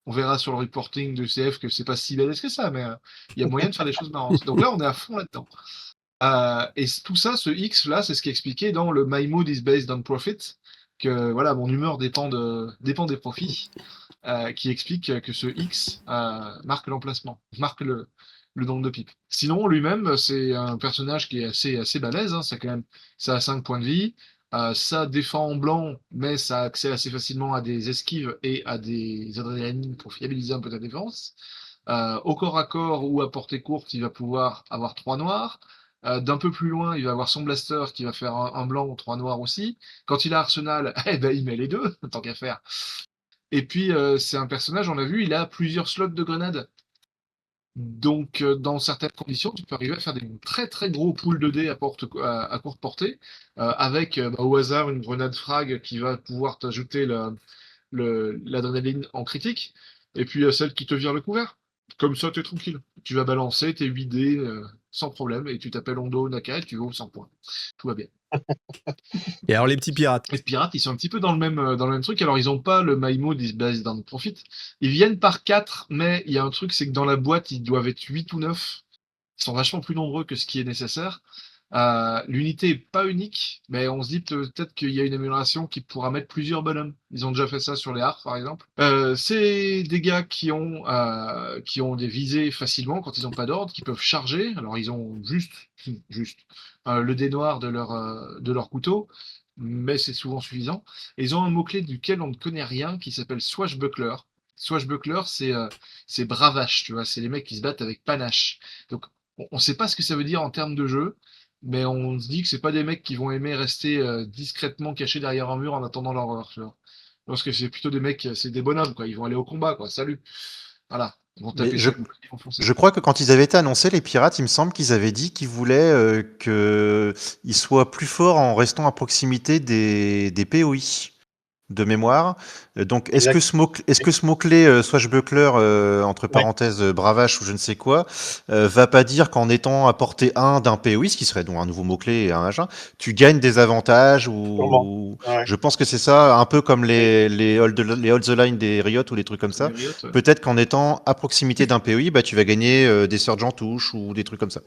Speaker 2: On verra sur le reporting de CF que c'est pas si balèze que ça, mais il y a moyen de faire des choses marrantes. Donc là, on est à fond là-dedans. Et tout ça, ce X là, c'est ce qui est expliqué dans le My Mood is based on profit, que voilà, mon humeur dépend des profits, qui explique que ce X marque l'emplacement, marque le nombre de pipes. Sinon, lui-même, c'est un personnage qui est assez balèze, hein, ça a 5 points de vie, ça défend en blanc, mais ça a accès assez facilement à des esquives et à des adrénalines pour fiabiliser un peu ta défense. Au corps à corps ou à portée courte, il va pouvoir avoir 3 noirs. D'un peu plus loin, il va avoir son blaster qui va faire un blanc ou 3 noirs aussi. Quand il a Arsenal, eh ben, il met les deux, tant qu'à faire. Et puis, c'est un personnage, on l'a vu, il a plusieurs slots de grenades. Donc, dans certaines conditions, tu peux arriver à faire des très très gros pools de dés à courte portée, avec au hasard une grenade frag qui va pouvoir t'ajouter l'adrénaline en critique, et puis celle qui te vire le couvert. Comme ça, tu es tranquille. Tu vas balancer tes 8 dés sans problème, et tu t'appelles Hondo Naka et tu vas au 100 points. Tout va bien.
Speaker 1: Et alors, les petits pirates.
Speaker 2: Les pirates, ils sont un petit peu dans le même truc. Alors, ils n'ont pas le My Mood is based on profit. Ils viennent par 4, mais il y a un truc, c'est que dans la boîte, ils doivent être 8 ou 9. Ils sont vachement plus nombreux que ce qui est nécessaire. L'unité est pas unique, mais on se dit peut-être qu'il y a une amélioration qui pourra mettre plusieurs bonhommes. Ils ont déjà fait ça sur les Arcs, par exemple. C'est des gars qui ont des visées facilement quand ils n'ont pas d'ordre, qui peuvent charger. Alors ils ont juste le dé noir de leur couteau, mais c'est souvent suffisant. Et ils ont un mot-clé duquel on ne connaît rien, qui s'appelle Swashbuckler. Swashbuckler, c'est bravache, tu vois, c'est les mecs qui se battent avec panache. Donc on ne sait pas ce que ça veut dire en termes de jeu, mais on se dit que c'est pas des mecs qui vont aimer rester discrètement cachés derrière un mur en attendant leur heure, tu vois. Parce que c'est plutôt des mecs, c'est des bonhommes, quoi. Ils vont aller au combat, quoi. Salut. Voilà. Ils vont
Speaker 3: Mais
Speaker 2: taper
Speaker 3: je,
Speaker 2: ça, ils vont foncer.
Speaker 3: je crois que quand ils avaient été annoncés, les pirates, il me semble qu'ils avaient dit qu'ils voulaient qu'ils soient plus forts en restant à proximité des POI de mémoire. Donc, est-ce que ce mot-clé Swashbuckler, entre parenthèses, bravache ou je ne sais quoi, va pas dire qu'en étant à portée 1 d'un POI, ce qui serait donc un nouveau mot-clé et un machin, tu gagnes des avantages ou...
Speaker 4: Ouais.
Speaker 3: Je pense que c'est ça, un peu comme les Hold the Line des Riot ou les trucs comme ça.
Speaker 2: Les Riot, ouais.
Speaker 3: Peut-être qu'en étant à proximité d'un POI, bah, tu vas gagner des surges en touche ou des trucs comme ça.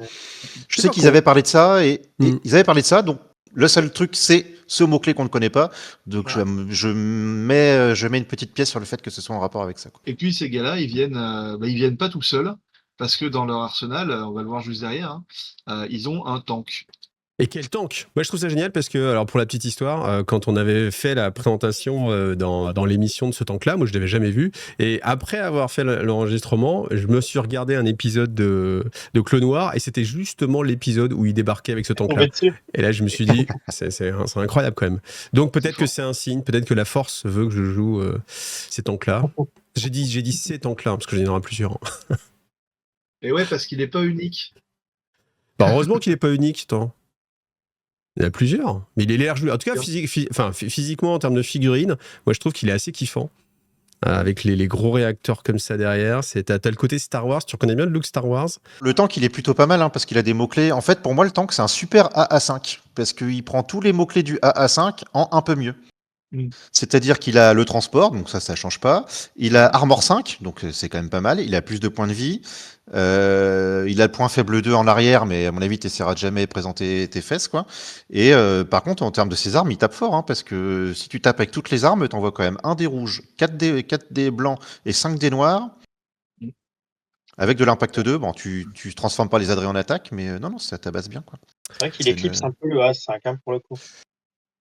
Speaker 3: Je sais
Speaker 1: pas
Speaker 3: qu'ils
Speaker 1: con.
Speaker 3: avaient parlé de ça et
Speaker 1: Mm.
Speaker 3: ils avaient parlé de ça, donc le seul truc, c'est ce mot-clé qu'on ne connaît pas. Donc
Speaker 2: Voilà.
Speaker 3: je mets une petite pièce sur le fait que ce soit en rapport avec ça, quoi.
Speaker 2: Et puis ces gars-là, ils viennent pas tout seuls, parce que dans leur arsenal, on va le voir juste derrière, hein, ils ont un tank.
Speaker 1: Et quel tank! Moi, je trouve ça génial parce que, alors pour la petite histoire, quand on avait fait la présentation dans l'émission de ce tank-là, moi je l'avais jamais vu. Et après avoir fait l'enregistrement, je me suis regardé un épisode de Clone Noir et c'était justement l'épisode où il débarquait avec ce tank-là. Et là, je me suis dit, c'est incroyable quand même. Donc peut-être que c'est un signe, peut-être que la Force veut que je joue ces tanks-là. J'ai dit ces tanks-là parce que j'en aurai plusieurs. Hein.
Speaker 2: Et ouais, parce qu'il n'est pas unique.
Speaker 1: Bah, heureusement qu'il n'est pas unique, attends. Il y en a plusieurs, mais il est l'air joué. En tout cas, physiquement, en termes de figurines, moi je trouve qu'il est assez kiffant. Avec les gros réacteurs comme ça derrière. T'as le côté Star Wars, tu reconnais bien le look Star Wars?
Speaker 3: Le tank, il est plutôt pas mal, hein, parce qu'il a des mots-clés. En fait, pour moi, le tank, c'est un super AA5, parce qu'il prend tous les mots-clés du AA5 en un peu mieux.
Speaker 2: Mm.
Speaker 3: C'est-à-dire qu'il a le transport, donc ça change pas. Il a Armor 5, donc c'est quand même pas mal. Il a plus de points de vie. Il a le point faible 2 en arrière, mais à mon avis, t'essaieras de jamais présenter tes fesses, quoi. Et par contre, en termes de ses armes, il tape fort, hein, parce que si tu tapes avec toutes les armes, t'envoies quand même 1 dé rouge, 4 dés blancs et 5 dés noirs.
Speaker 2: Mm.
Speaker 3: Avec de l'impact 2, bon, tu transformes pas les adrés en attaque, mais non, ça tabasse bien, quoi.
Speaker 4: C'est vrai qu'il
Speaker 3: C'est
Speaker 4: éclipse un peu le A5 hein, pour le coup.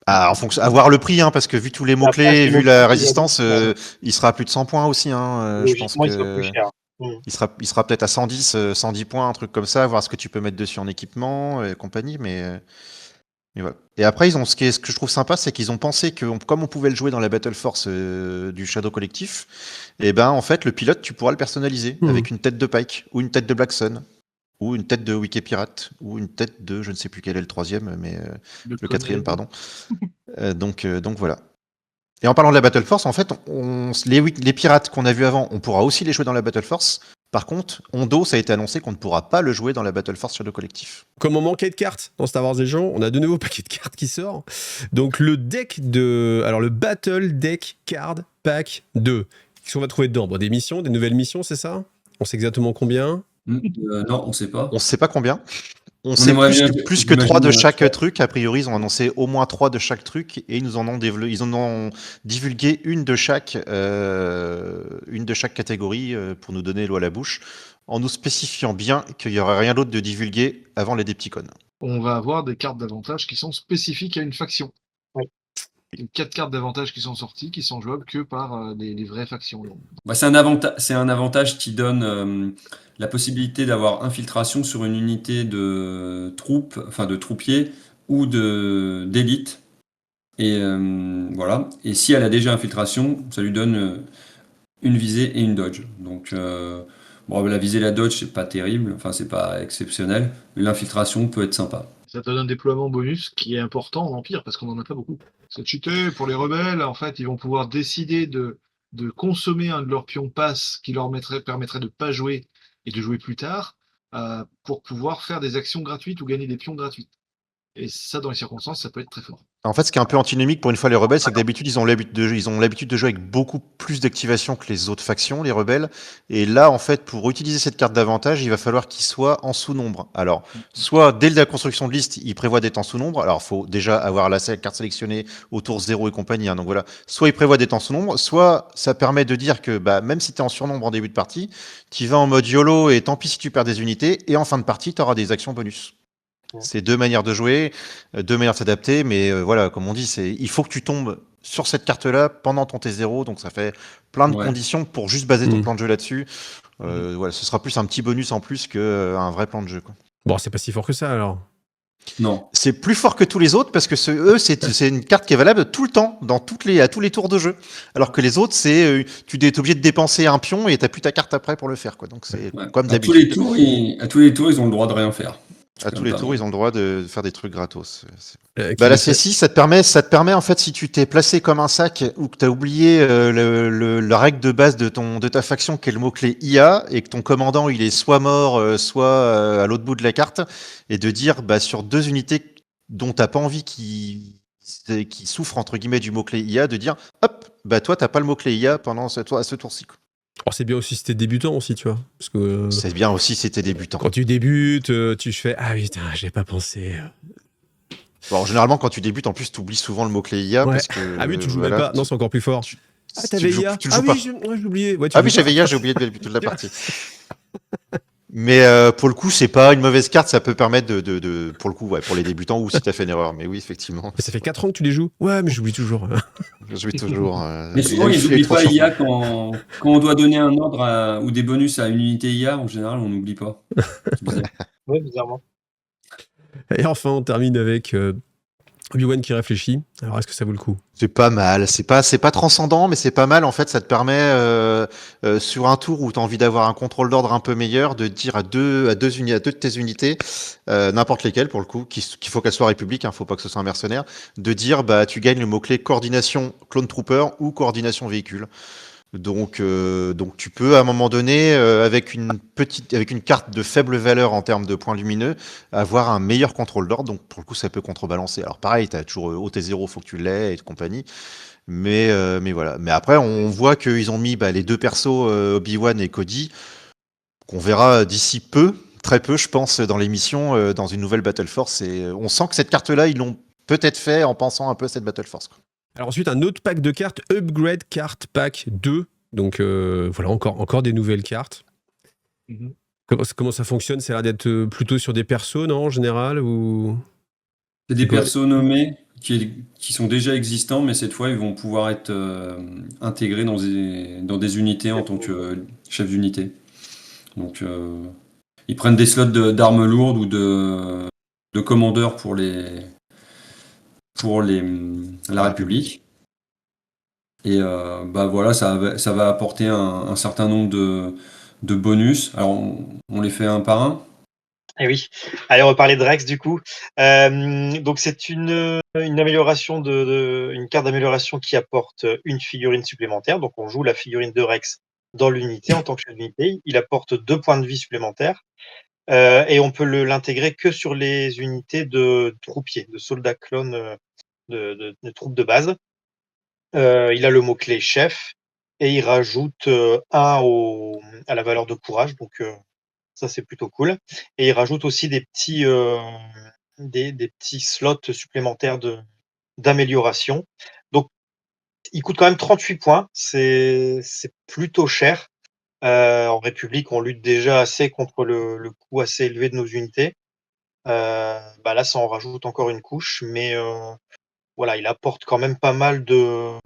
Speaker 3: Ah, en fonction, à voir le prix, hein, parce que vu tous les mots-clés,
Speaker 4: Après,
Speaker 3: vu
Speaker 4: c'est
Speaker 3: la
Speaker 4: le prix,
Speaker 3: résistance,
Speaker 4: ouais.
Speaker 3: il sera à plus de 100 points aussi, hein, je pense
Speaker 4: Logiquement, il sera
Speaker 3: que
Speaker 4: plus cher.
Speaker 3: il sera peut-être à 110, 110 points, un truc comme ça, voir ce que tu peux mettre dessus en équipement et compagnie, mais voilà. Et après, ce que je trouve sympa, c'est qu'ils ont pensé que, comme on pouvait le jouer dans la Battle Force du Shadow Collectif, et ben, en fait, le pilote, tu pourras le personnaliser avec une tête de Pike, ou une tête de Black Sun, ou une tête de Wiki Pirate, ou une tête de, je ne sais plus quel est le troisième, mais le quatrième, pardon. Donc voilà. Et en parlant de la Battle Force, en fait, les pirates qu'on a vus avant, on pourra aussi les jouer dans la Battle Force, Par contre, Hondo, ça a été annoncé qu'on ne pourra pas le jouer dans la Battle Force Shadow Collectif.
Speaker 1: Comme on manquait de cartes dans Star Wars Légion, on a de nouveaux paquets de cartes qui sort. Donc le le Battle Deck Card Pack 2. Qu'est-ce qu'on va trouver dedans? Bon, des missions, des nouvelles missions, c'est ça? On sait exactement combien?
Speaker 5: Non, on sait pas.
Speaker 3: On ne sait pas combien. On sait
Speaker 5: aimerait bien,
Speaker 3: plus que 3 de
Speaker 5: j'imagine,
Speaker 3: chaque
Speaker 5: 3.
Speaker 3: truc. A priori, ils ont annoncé au moins 3 de chaque truc et ils en ont divulgué une de chaque catégorie pour nous donner l'eau à la bouche, en nous spécifiant bien qu'il n'y aurait rien d'autre de divulgué avant les Depticons.
Speaker 2: On va avoir des cartes d'avantage qui sont spécifiques à une faction.
Speaker 4: Oui.
Speaker 2: Il y a 4 cartes d'avantage qui sont sorties, qui sont jouables que par des vraies factions.
Speaker 5: Bah, c'est un avantage qui donne la possibilité d'avoir infiltration sur une unité de troupes, enfin de troupiers ou d'élite. Et voilà. Et si elle a déjà infiltration, ça lui donne une visée et une dodge. Donc bon, la visée et la dodge, c'est pas terrible, enfin c'est pas exceptionnel. Mais l'infiltration peut être sympa.
Speaker 2: Ça te donne un déploiement bonus qui est important en Empire parce qu'on n'en a pas beaucoup. C'est cheaté pour les rebelles. En fait, ils vont pouvoir décider de consommer un de leurs pions pass qui leur permettrait de ne pas jouer et de jouer plus tard pour pouvoir faire des actions gratuites ou gagner des pions gratuits. Et ça, dans les circonstances, ça peut être très fort.
Speaker 3: En fait, ce qui est un peu antinomique pour une fois les rebelles, c'est que d'habitude, ils ont l'habitude de jouer avec beaucoup plus d'activation que les autres factions, les rebelles. Et là, en fait, pour utiliser cette carte d'avantage, il va falloir qu'ils soient en sous-nombre. Alors, soit dès la construction de liste, ils prévoient d'être en sous-nombre. Alors, il faut déjà avoir la carte sélectionnée au tour 0 et compagnie. Donc voilà, soit ils prévoient d'être en sous-nombre, soit ça permet de dire que même si tu es en surnombre en début de partie, tu vas en mode YOLO et tant pis si tu perds des unités. Et en fin de partie, tu auras des actions bonus. C'est deux manières de jouer, deux manières de s'adapter, mais voilà, comme on dit, il faut que tu tombes sur cette carte-là pendant ton T0, donc ça fait plein de conditions pour juste baser ton plan de jeu là-dessus. Voilà, ce sera plus un petit bonus en plus qu'un vrai plan de jeu, quoi.
Speaker 1: Bon, c'est pas si fort que ça alors.
Speaker 5: Non.
Speaker 3: C'est plus fort que tous les autres parce que c'est une carte qui est valable tout le temps, à tous les tours de jeu. Alors que les autres, tu es obligé de dépenser un pion et t'as plus ta carte après pour le faire, quoi. Donc c'est comme d'habitude.
Speaker 5: À tous les tours, ils ont le droit de rien faire.
Speaker 3: À tous les tours, ils ont le droit de faire des trucs gratos.
Speaker 1: La
Speaker 3: la C6, ça te permet en fait, si tu t'es placé comme un sac ou que tu as oublié la règle de base de ta faction qui est le mot-clé IA et que ton commandant il est soit mort, soit à l'autre bout de la carte, et de dire sur deux unités dont t'as pas envie qui souffrent entre guillemets du mot-clé IA, de dire hop, toi t'as pas le mot-clé IA pendant ce tour-ci.
Speaker 1: Oh, c'est bien aussi si t'es débutant aussi, tu vois. Parce que
Speaker 3: c'est bien aussi si t'es débutant.
Speaker 1: Quand tu débutes, tu fais ah putain, j'ai pas pensé.
Speaker 3: Bon, généralement, quand tu débutes, en plus, tu oublies souvent le mot-clé IA. Parce que,
Speaker 1: ah oui, tu le joues même pas. Non, c'est encore plus fort. T'avais IA.
Speaker 3: Tu le joues pas.
Speaker 1: Oui, j'ai oublié. Ouais,
Speaker 3: j'avais IA, j'ai oublié de toute la partie. Mais pour le coup, c'est pas une mauvaise carte, ça peut permettre pour le coup, pour les débutants ou si t'as fait une erreur. Mais oui, effectivement.
Speaker 1: Mais ça fait 4 ans que tu les joues. Ouais, mais j'oublie toujours.
Speaker 3: J'oublie toujours.
Speaker 5: Mais souvent, ils n'oublient pas IA quand on doit donner un ordre ou des bonus à une unité IA. En général, on n'oublie pas.
Speaker 4: Oui, bizarrement.
Speaker 1: Et enfin, on termine avec Obi-Wan qui réfléchit. Alors, est-ce que ça vaut le coup?
Speaker 3: C'est pas mal. C'est pas transcendant, mais c'est pas mal. En fait, ça te permet, sur un tour où tu as envie d'avoir un contrôle d'ordre un peu meilleur, de dire à deux de tes unités, n'importe lesquelles pour le coup, qu'il faut qu'elles soient républiques, faut pas que ce soit un mercenaire, de dire tu gagnes le mot-clé coordination clone trooper ou coordination véhicule. Donc tu peux à un moment donné, avec une carte de faible valeur en termes de points lumineux, avoir un meilleur contrôle d'ordre. Donc pour le coup, ça peut contrebalancer. Alors pareil, tu as toujours OT0, faut que tu l'aies et compagnie. Mais voilà. Mais après, on voit qu'ils ont mis les deux persos, Obi-Wan et Cody, qu'on verra d'ici peu, très peu, je pense, dans l'émission, dans une nouvelle Battle Force. Et on sent que cette carte-là, ils l'ont peut-être fait en pensant un peu à cette Battle Force, quoi.
Speaker 1: Alors ensuite, un autre pack de cartes, Upgrade Card Pack 2. Donc voilà, encore des nouvelles cartes. Comment ça fonctionne? Ça a l'air d'être plutôt sur des persos, non, en général ou...
Speaker 5: C'est des persos nommés qui sont déjà existants, mais cette fois, ils vont pouvoir être intégrés dans des unités en tant que chef d'unité. Donc, ils prennent des slots d'armes lourdes ou de commandeurs pour la République. Et voilà, ça va apporter un certain nombre de bonus. Alors, on les fait un par un.
Speaker 4: Et oui. Allez, on va parler de Rex du coup. Donc c'est une amélioration une carte d'amélioration qui apporte une figurine supplémentaire. Donc on joue la figurine de Rex dans l'unité en tant que chef d'unité. Il apporte 2 points de vie supplémentaires. Et on peut l'intégrer que sur les unités de troupiers, de soldats clones de troupes de base. Il a le mot-clé chef et il rajoute 1 à la valeur de courage, donc ça c'est plutôt cool. Et il rajoute aussi des petits slots supplémentaires d'amélioration. Donc il coûte quand même 38 points, c'est plutôt cher. En République, on lutte déjà assez contre le coût assez élevé de nos unités. Là, ça en rajoute encore une couche, mais voilà, il apporte quand même pas mal de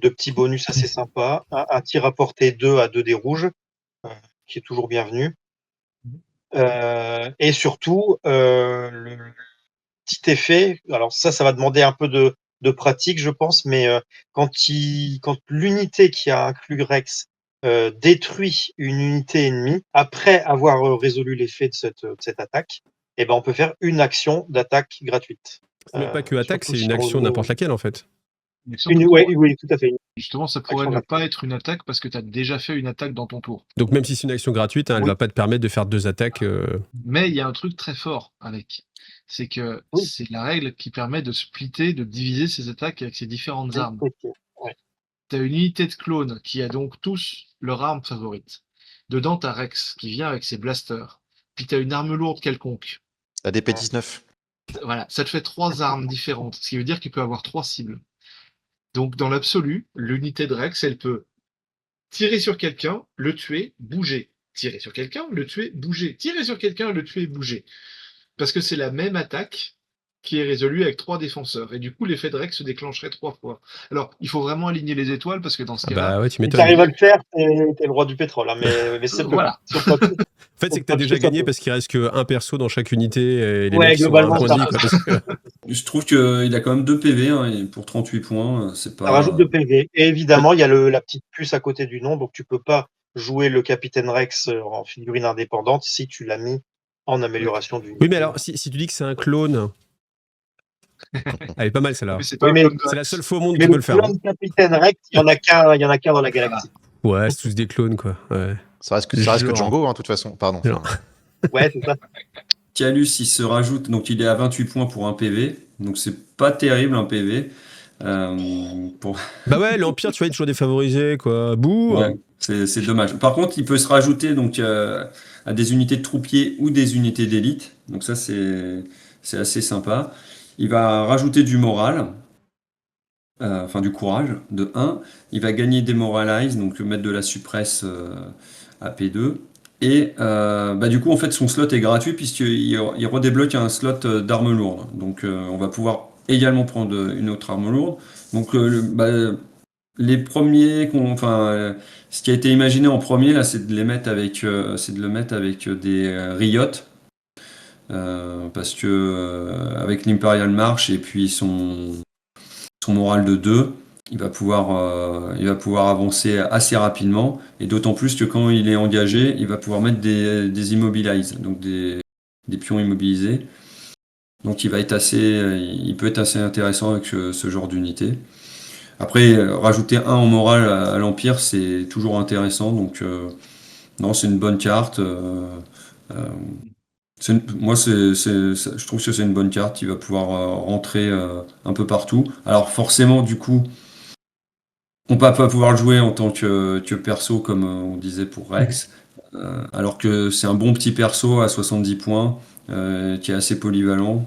Speaker 4: petits bonus assez sympas. Un tir à portée 2 à 2 dés rouges, qui est toujours bienvenu. Et surtout, le petit effet, alors ça va demander un peu de pratique, je pense, mais quand l'unité qui a inclus Rex détruit une unité ennemie, après avoir résolu l'effet de cette attaque, eh ben, on peut faire une action d'attaque gratuite.
Speaker 1: C'est même pas que attaque,
Speaker 4: surtout
Speaker 1: c'est une
Speaker 4: sur
Speaker 1: action
Speaker 4: vos-
Speaker 1: n'importe laquelle en fait.
Speaker 2: Une action de
Speaker 4: Ouais,
Speaker 2: pouvoir.
Speaker 4: oui, tout à fait.
Speaker 2: Justement, ça pourrait
Speaker 4: Action
Speaker 2: ne
Speaker 4: d'attaque.
Speaker 2: pas être une attaque parce que tu as déjà fait une attaque dans ton tour.
Speaker 1: Donc même si c'est une action gratuite, hein, elle
Speaker 2: Oui.
Speaker 1: va pas te permettre de faire 2 attaques.
Speaker 2: Mais il y a un truc très fort avec. C'est que
Speaker 4: Oui.
Speaker 2: c'est la règle qui permet de splitter, de diviser ses attaques avec ses différentes armes.
Speaker 4: Ok. Ouais.
Speaker 2: Tu as une unité de clones qui a donc tous leur arme favorite. Dedans, tu as Rex qui vient avec ses blasters. Puis tu as une arme lourde quelconque.
Speaker 3: La DP19.
Speaker 2: Voilà, ça te fait 3 armes différentes, ce qui veut dire qu'il peut avoir 3 cibles. Donc, dans l'absolu, l'unité de Rex, elle peut tirer sur quelqu'un, le tuer, bouger. Tirer sur quelqu'un, le tuer, bouger. Tirer sur quelqu'un, le tuer, bouger. Parce que c'est la même attaque qui est résolue avec 3 défenseurs. Et du coup, l'effet de Rex se déclencherait 3 fois. Alors, il faut vraiment aligner les étoiles parce que dans ce
Speaker 1: Ah
Speaker 2: cas-là,
Speaker 1: bah ouais, tu
Speaker 4: Si
Speaker 1: m'étonnes.
Speaker 4: tu arrives à le faire, t'es le roi du pétrole, hein, mais c'est peu.
Speaker 2: voilà.
Speaker 4: Sur papier,
Speaker 1: En fait, c'est que t'as déjà gagné parce qu'il reste qu'un perso dans chaque unité et les
Speaker 4: Ouais,
Speaker 1: mecs ils sont à un
Speaker 4: globalement,
Speaker 1: point
Speaker 4: ça
Speaker 1: de vie. Quoi, parce que-
Speaker 5: Je trouve qu'il a quand même 2 PV hein, et pour 38 points, c'est
Speaker 4: ça
Speaker 5: pas.
Speaker 4: rajoute de PV. Et évidemment, il y a la petite puce à côté du nom, donc tu peux pas jouer le Capitaine Rex en figurine indépendante si tu l'as mis en amélioration du.
Speaker 1: Oui, mais alors, si tu dis que c'est un clone, elle est pas mal celle-là.
Speaker 2: Mais c'est pas
Speaker 4: Oui,
Speaker 2: un
Speaker 4: mais-
Speaker 2: clone de
Speaker 1: C'est la
Speaker 2: Rex.
Speaker 1: seule fois au monde
Speaker 4: Mais
Speaker 1: qui peut
Speaker 4: le
Speaker 1: le faire. hein.
Speaker 4: clone Capitaine Rex, il y en a qu'un dans la galaxie.
Speaker 1: Ouais, c'est tous des clones quoi. Ouais.
Speaker 3: Ça reste que
Speaker 1: Genre.
Speaker 3: Django, hein, de toute façon. Pardon.
Speaker 1: Genre.
Speaker 3: Enfin,
Speaker 4: Ouais, c'est ça.
Speaker 5: Calus, il se rajoute, donc il est à 28 points pour un PV, donc c'est pas terrible un PV. Pour...
Speaker 1: Bah ouais, l'Empire, tu vois, il est toujours défavorisé quoi. Bouh.
Speaker 5: Ouais, c'est dommage. Par contre, il peut se rajouter donc à des unités de troupiers ou des unités d'élite, donc ça c'est assez sympa. Il va rajouter du moral, enfin du courage de 1. Il va gagner des moralize, donc mettre de la suppresse à P2. Et du coup, en fait, son slot est gratuit puisqu'il redébloque un slot d'arme lourde. Donc, on va pouvoir également prendre une autre arme lourde. Donc, les premiers, ce qui a été imaginé en premier là, c'est de les mettre avec, des Riot, parce que avec l'Imperial March et puis son moral de 2. Il va pouvoir avancer assez rapidement, et d'autant plus que quand il est engagé, il va pouvoir mettre des immobilize, donc des pions immobilisés. Donc il peut être assez intéressant avec ce genre d'unité. Après, rajouter 1 en morale à l'Empire, c'est toujours intéressant, donc non, c'est une bonne carte. Je trouve que c'est une bonne carte, il va pouvoir rentrer un peu partout. Alors forcément, du coup, on va pas pouvoir le jouer en tant que perso, comme on disait pour Rex, alors que c'est un bon petit perso à 70 points, qui est assez polyvalent.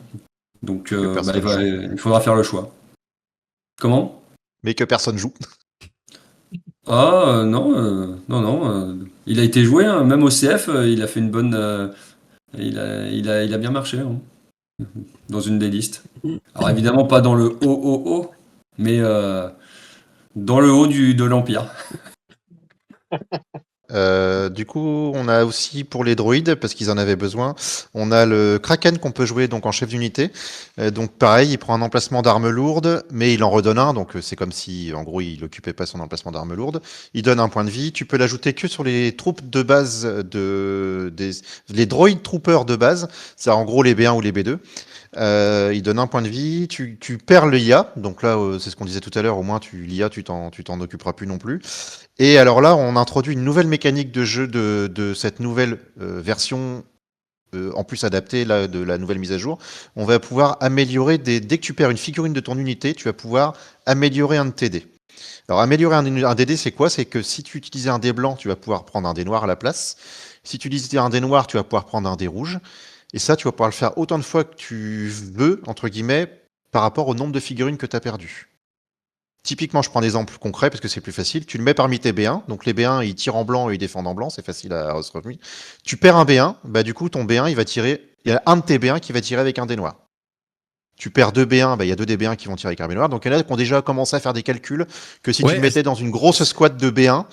Speaker 5: Donc
Speaker 3: personne
Speaker 5: il faudra faire le choix. Comment?
Speaker 3: mais que personne joue.
Speaker 5: Ah non, il a été joué, hein, même au CF, il a fait une bonne... il a bien marché hein, dans une des listes. Alors évidemment pas dans le haut, mais dans le haut de l'Empire.
Speaker 3: Du coup, on a aussi pour les droïdes, parce qu'ils en avaient besoin, on a le Kraken qu'on peut jouer donc en chef d'unité. Donc pareil, il prend un emplacement d'armes lourdes, mais il en redonne un, donc c'est comme si en gros il occupait pas son emplacement d'armes lourdes. Il donne un point de vie. Tu peux l'ajouter que sur les troupes de base les droïdes troopers de base, c'est en gros les B1 ou les B2. Il donne un point de vie, tu perds le IA, donc là c'est ce qu'on disait tout à l'heure, au moins l'IA tu t'en occuperas plus non plus. Et alors là, on introduit une nouvelle mécanique de jeu de cette nouvelle version, en plus adaptée là, de la nouvelle mise à jour. On va pouvoir améliorer dès que tu perds une figurine de ton unité, tu vas pouvoir améliorer un de tes dés. Alors améliorer un dé, c'est quoi? C'est que si tu utilisais un dé blanc, tu vas pouvoir prendre un dé noir à la place. Si tu utilisais un dé noir, tu vas pouvoir prendre un dé rouge. Et ça, tu vas pouvoir le faire autant de fois que tu veux, entre guillemets, par rapport au nombre de figurines que tu as perdues. Typiquement, je prends un exemple concret parce que c'est plus facile. Tu le mets parmi tes B1. Donc les B1, ils tirent en blanc et ils défendent en blanc. C'est facile à se revenir. Tu perds un B1, bah du coup, ton B1, il va tirer. Il y a un de tes B1 qui va tirer avec un dé noir. Tu perds 2 B1, bah, il y a 2 des B1 qui vont tirer avec un B noir. Donc il y en a qui ont déjà commencé à faire des calculs que si tu
Speaker 1: Ouais,
Speaker 3: le mettais dans une grosse squad de B1,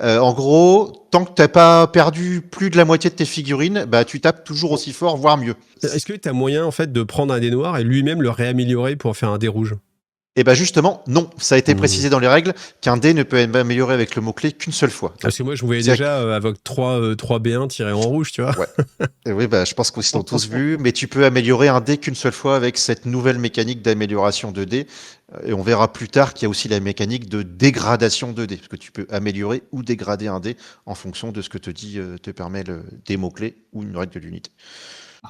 Speaker 3: en gros, tant que t'as pas perdu plus de la moitié de tes figurines, bah tu tapes toujours aussi fort, voire mieux.
Speaker 1: est-ce que tu as moyen en fait de prendre un dé noir et lui-même le réaméliorer pour faire un dé rouge?
Speaker 3: Et bah justement, non, ça a été précisé dans les règles qu'un dé ne peut être amélioré avec le mot-clé qu'une seule fois.
Speaker 1: Parce que moi je vous voyais
Speaker 3: C'est-à-dire
Speaker 1: déjà avec 3 B1 tirés en rouge, tu vois.
Speaker 3: Ouais. Et oui, bah, je pense qu'ils sont tous vus, mais tu peux améliorer un dé qu'une seule fois avec cette nouvelle mécanique d'amélioration de dés. Et on verra plus tard qu'il y a aussi la mécanique de dégradation de dés, parce que tu peux améliorer ou dégrader un dé en fonction de ce que te permet des mots-clés ou une règle de l'unité.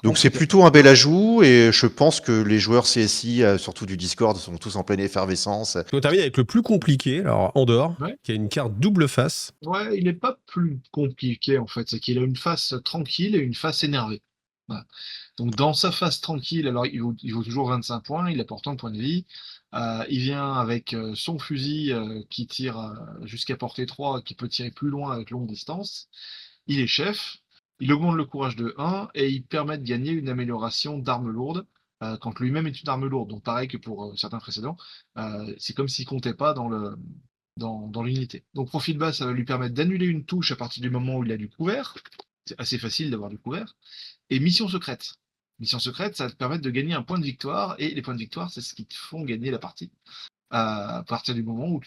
Speaker 3: Donc c'est plutôt un bel ajout, et je pense que les joueurs CSI, surtout du Discord, sont tous en pleine effervescence.
Speaker 1: On termine avec le plus compliqué, alors Andorre,
Speaker 2: Ouais.
Speaker 1: qui a une carte double face.
Speaker 2: Ouais, il n'est pas plus compliqué en fait, c'est qu'il a une face tranquille et une face énervée. Voilà. Donc dans sa face tranquille, alors il vaut toujours 25 points, il apporte un point de vie. Il vient avec son fusil qui tire jusqu'à portée 3, qui peut tirer plus loin avec longue distance. Il est chef, il augmente le courage de 1 et il permet de gagner une amélioration d'arme lourde quand lui-même est une arme lourde. Donc pareil que pour certains précédents, c'est comme s'il comptait pas dans l'unité. Donc profil bas, ça va lui permettre d'annuler une touche à partir du moment où il a du couvert. C'est assez facile d'avoir du couvert. Et mission secrète. Mission secrète, ça va te permettre de gagner un point de victoire, et les points de victoire, c'est ce qui te font gagner la partie. À partir du moment où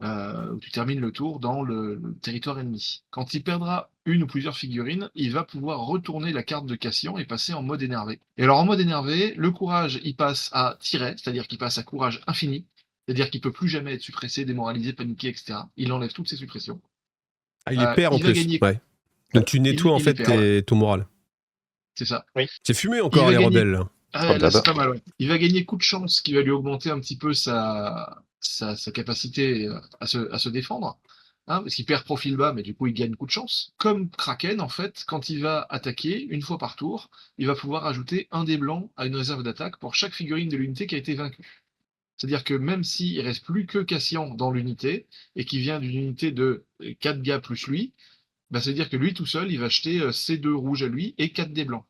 Speaker 2: où tu termines le tour dans le territoire ennemi. Quand il perdra une ou plusieurs figurines, il va pouvoir retourner la carte de Cassian et passer en mode énervé. Et alors en mode énervé, le courage, il passe à tiret, c'est-à-dire qu'il passe à courage infini, c'est-à-dire qu'il peut plus jamais être suppressé, démoralisé, paniqué, etc. Il enlève toutes ses suppressions.
Speaker 1: Ah, il les perd en
Speaker 2: Il va
Speaker 1: plus.
Speaker 2: gagner.
Speaker 1: Ouais. Donc tu nettoies en
Speaker 2: il
Speaker 1: fait
Speaker 2: les perd,
Speaker 1: ton moral.
Speaker 2: C'est ça.
Speaker 1: C'est fumé
Speaker 2: Il
Speaker 1: encore
Speaker 2: va
Speaker 1: les
Speaker 2: gagner.
Speaker 1: rebelles. Là.
Speaker 2: Là,
Speaker 3: d'hab.
Speaker 2: c'est pas mal, ouais. Il va gagner coup de chance qui va lui augmenter un petit peu sa capacité à se défendre. Hein, parce qu'il perd profil bas, mais du coup il gagne coup de chance. Comme Kraken, en fait, quand il va attaquer, une fois par tour, il va pouvoir ajouter un dé blanc à une réserve d'attaque pour chaque figurine de l'unité qui a été vaincue. C'est-à-dire que même s'il ne reste plus que Cassian dans l'unité, et qui vient d'une unité de 4 gars plus lui, bah, c'est-à-dire que lui tout seul, il va acheter ses 2 rouges à lui et 4 dés blancs.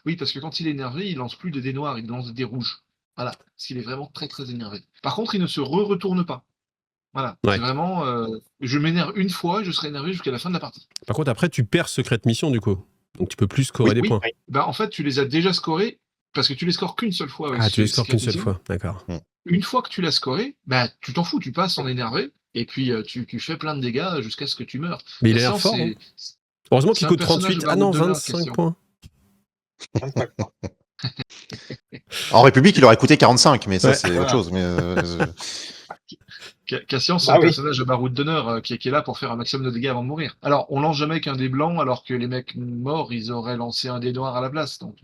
Speaker 2: Oui, parce que quand il est énervé, il lance plus de dés noirs, il lance des rouges. Voilà, parce qu'il est vraiment très très énervé. Par contre, il ne se retourne pas. Voilà,
Speaker 1: Ouais.
Speaker 2: c'est vraiment, je m'énerve une fois, je serai énervé jusqu'à la fin de la partie.
Speaker 1: Par contre, après, tu perds secrète mission du coup. Donc tu peux plus scorer des points.
Speaker 2: Bah, en fait, tu les as déjà scorés, parce que tu les scores qu'une seule fois avec
Speaker 1: Ah, tu les scores
Speaker 2: Secret
Speaker 1: qu'une seule
Speaker 2: Mission.
Speaker 1: fois, d'accord.
Speaker 2: Une fois que tu l'as scoré, bah, tu t'en fous, tu passes en énervé, et puis tu fais plein de dégâts jusqu'à ce que tu meurs.
Speaker 1: Mais il a
Speaker 2: Cassian,
Speaker 1: l'air fort,
Speaker 2: c'est-
Speaker 1: hein. Heureusement
Speaker 2: c'est
Speaker 1: qu'il
Speaker 2: un
Speaker 1: coûte
Speaker 2: personnage
Speaker 1: 38.
Speaker 2: de
Speaker 1: Ah non,
Speaker 2: Baroud de Nord,
Speaker 1: 25
Speaker 2: Cassian.
Speaker 1: points.
Speaker 4: 25 points.
Speaker 3: En République, il aurait coûté 45, mais ça,
Speaker 1: Ouais.
Speaker 3: c'est
Speaker 2: Voilà.
Speaker 3: autre chose. Mais
Speaker 2: Cassian, c'est
Speaker 4: Ah
Speaker 2: un
Speaker 4: oui.
Speaker 2: personnage de Baroud d'honneur qui est là pour faire un maximum de dégâts avant de mourir. Alors, on lance jamais qu'un dé blanc, alors que les mecs morts, ils auraient lancé un dé noir à la place. Donc,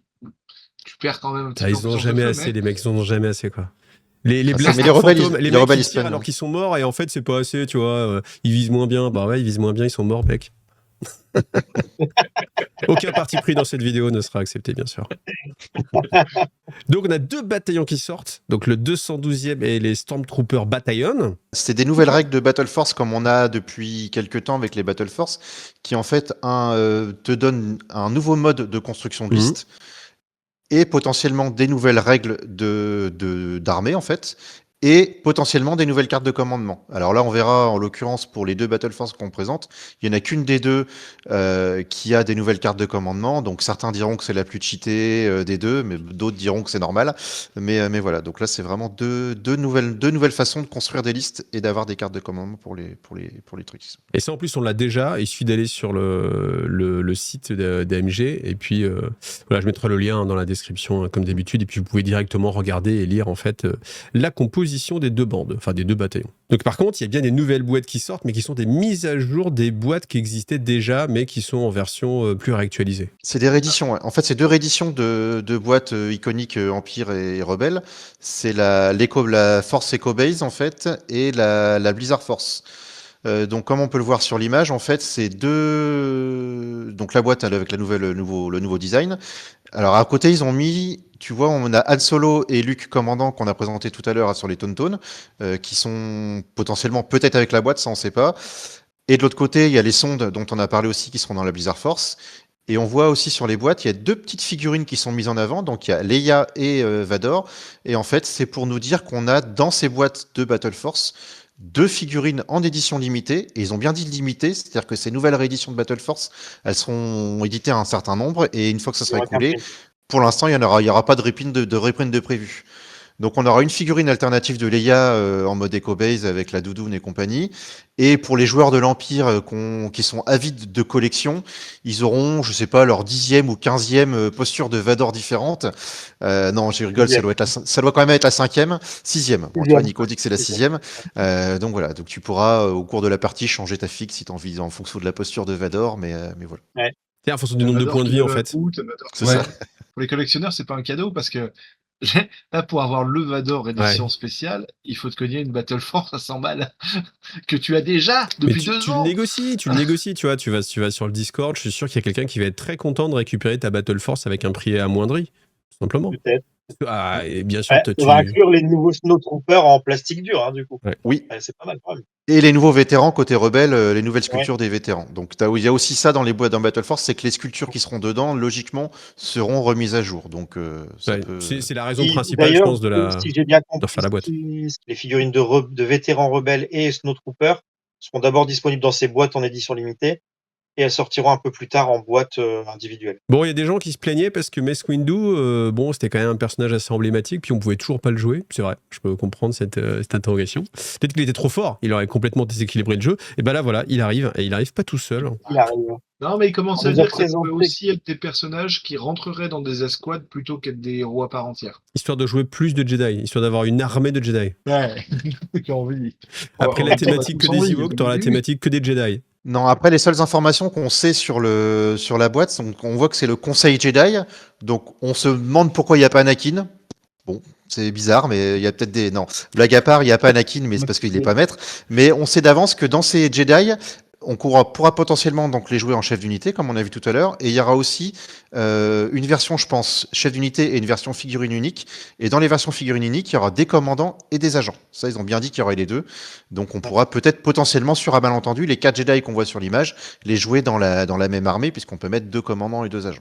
Speaker 2: tu perds quand même un petit
Speaker 1: Ah,
Speaker 2: peu en
Speaker 1: ils en ont
Speaker 2: puissance de
Speaker 1: jamais
Speaker 2: feu,
Speaker 1: assez,
Speaker 2: mais
Speaker 1: les mecs, ils en ont jamais assez, quoi. Les
Speaker 3: mais
Speaker 1: blasters
Speaker 3: les rebelles,
Speaker 1: fantômes, les
Speaker 3: les
Speaker 1: mecs
Speaker 3: rebelles,
Speaker 1: qui
Speaker 3: ils se
Speaker 1: tirent
Speaker 3: plaignent,
Speaker 1: alors
Speaker 3: hein.
Speaker 1: qu'ils sont morts, et en fait, c'est pas assez, tu vois. Ils visent moins bien. Bah ouais, ils visent moins bien, ils sont morts, mec. Aucun parti pris dans cette vidéo ne sera accepté, bien sûr. Donc, on a 2 bataillons qui sortent. Donc, le 212e et les Stormtrooper Battalion.
Speaker 3: C'est des nouvelles règles de Battle Force comme on a depuis quelques temps avec les Battle Force, qui en fait te donnent un nouveau mode de construction de liste et potentiellement des nouvelles règles d'armée en fait, et potentiellement des nouvelles cartes de commandement. Alors là, on verra en l'occurrence pour les 2 Battle Force qu'on présente, il n'y en a qu'une des 2 qui a des nouvelles cartes de commandement. Donc certains diront que c'est la plus cheatée des 2, mais d'autres diront que c'est normal. Mais voilà, donc là c'est vraiment deux nouvelles façons de construire des listes et d'avoir des cartes de commandement pour les trucs.
Speaker 1: Et ça, en plus, on l'a déjà. Il suffit d'aller sur le site d'AMG. Et puis, voilà, je mettrai le lien dans la description, comme d'habitude. Et puis, vous pouvez directement regarder et lire, en fait, la composition disposition des deux bandes, enfin des deux bataillons. Donc par contre, il y a bien des nouvelles boîtes qui sortent, mais qui sont des mises à jour des boîtes qui existaient déjà, mais qui sont en version plus réactualisée.
Speaker 3: C'est des rééditions, ouais. En fait, c'est deux rééditions de boîtes iconiques Empire et Rebelle. C'est la Force Echo Base, en fait, et la Blizzard Force. Donc, comme on peut le voir sur l'image, en fait, c'est deux. Donc, la boîte avec le nouveau design. Alors, à côté, ils ont mis, tu vois, on a Han Solo et Luke Commandant qu'on a présenté tout à l'heure sur les Tauntaun, qui sont potentiellement peut-être avec la boîte, ça on sait pas. Et de l'autre côté, il y a les sondes dont on a parlé aussi qui seront dans la Blizzard Force. Et on voit aussi sur les boîtes, il y a deux petites figurines qui sont mises en avant. Donc il y a Leia et Vador. Et en fait, c'est pour nous dire qu'on a dans ces boîtes de Battle Force deux figurines en édition limitée. Et ils ont bien dit limitée, c'est-à-dire que ces nouvelles rééditions de Battle Force, elles seront éditées à un certain nombre. Et une fois que ça sera écoulé, pour l'instant, il n'y aura pas de reprint de prévu. Donc on aura une figurine alternative de Leia en mode Echo Base avec la doudoune et compagnie. Et pour les joueurs de l'Empire qui sont avides de collection, ils auront, je sais pas, leur 10e ou 15e posture de Vador différente. Non, je rigole, ça doit quand même être la 5e, 6e. Bon, tu vois, Nico dit que c'est la 6e. Donc voilà, donc tu pourras au cours de la partie changer ta fixe si tu as envie en fonction de la posture de Vador, mais voilà.
Speaker 1: Ouais. C'est en fonction du nombre de points de vie en fait.
Speaker 3: C'est ça.
Speaker 2: Pour les collectionneurs, c'est pas un cadeau parce que là, pour avoir le Vador édition spéciale, il faut te cogner une Battle Force à 100 balles que tu as déjà depuis 2 ans.
Speaker 1: Tu le négocies, tu vois. Tu vas sur le Discord, je suis sûr qu'il y a quelqu'un qui va être très content de récupérer ta Battle Force avec un prix amoindri, tout simplement.
Speaker 4: Peut-être.
Speaker 1: Et bien sûr,
Speaker 4: on va inclure les nouveaux Snowtroopers en plastique dur, hein, du coup.
Speaker 1: Ouais.
Speaker 3: Oui.
Speaker 4: C'est pas mal quand même.
Speaker 3: Et les nouveaux vétérans côté rebelle, les nouvelles sculptures des vétérans. Donc il y a aussi ça dans les boîtes dans Battle Force, c'est que les sculptures qui seront dedans, logiquement, seront remises à jour. Donc
Speaker 1: c'est la raison principale, je pense, de
Speaker 4: si j'ai bien compris,
Speaker 1: de faire la boîte.
Speaker 4: Les figurines de vétérans rebelles et Snowtroopers seront d'abord disponibles dans ces boîtes en édition limitée. Et elles sortiront un peu plus tard en boîte individuelle.
Speaker 1: Bon, il y a des gens qui se plaignaient parce que Mace Windu, c'était quand même un personnage assez emblématique, puis on pouvait toujours pas le jouer. C'est vrai, je peux comprendre cette interrogation. Peut-être qu'il était trop fort, il aurait complètement déséquilibré le jeu. Et ben là, voilà, il arrive, et il arrive pas tout seul.
Speaker 4: Il arrive.
Speaker 2: Non, mais il commence à dire que ça peut aussi être des personnages qui rentreraient dans des escouades plutôt qu'être des héros à part entière.
Speaker 1: Histoire de jouer plus de Jedi, histoire d'avoir une armée de Jedi.
Speaker 2: Ouais, j'ai envie.
Speaker 1: Après la thématique que des Ewoks, t'auras la thématique que des Jedi.
Speaker 3: Non, après les seules informations qu'on sait sur la boîte, on voit que c'est le Conseil Jedi. Donc on se demande pourquoi il n'y a pas Anakin. Bon, c'est bizarre, mais il y a peut-être des... Non, blague à part, il n'y a pas Anakin, mais c'est parce qu'il n'est pas maître. Mais on sait d'avance que dans ces Jedi, on pourra potentiellement donc les jouer en chef d'unité, comme on a vu tout à l'heure. Et il y aura aussi une version, je pense, chef d'unité et une version figurine unique. Et dans les versions figurines uniques, il y aura des commandants et des agents. Ça, ils ont bien dit qu'il y aurait les deux. Donc on pourra peut-être potentiellement, sur un malentendu, les 4 Jedi qu'on voit sur l'image, les jouer dans la même armée, puisqu'on peut mettre 2 commandants et 2 agents.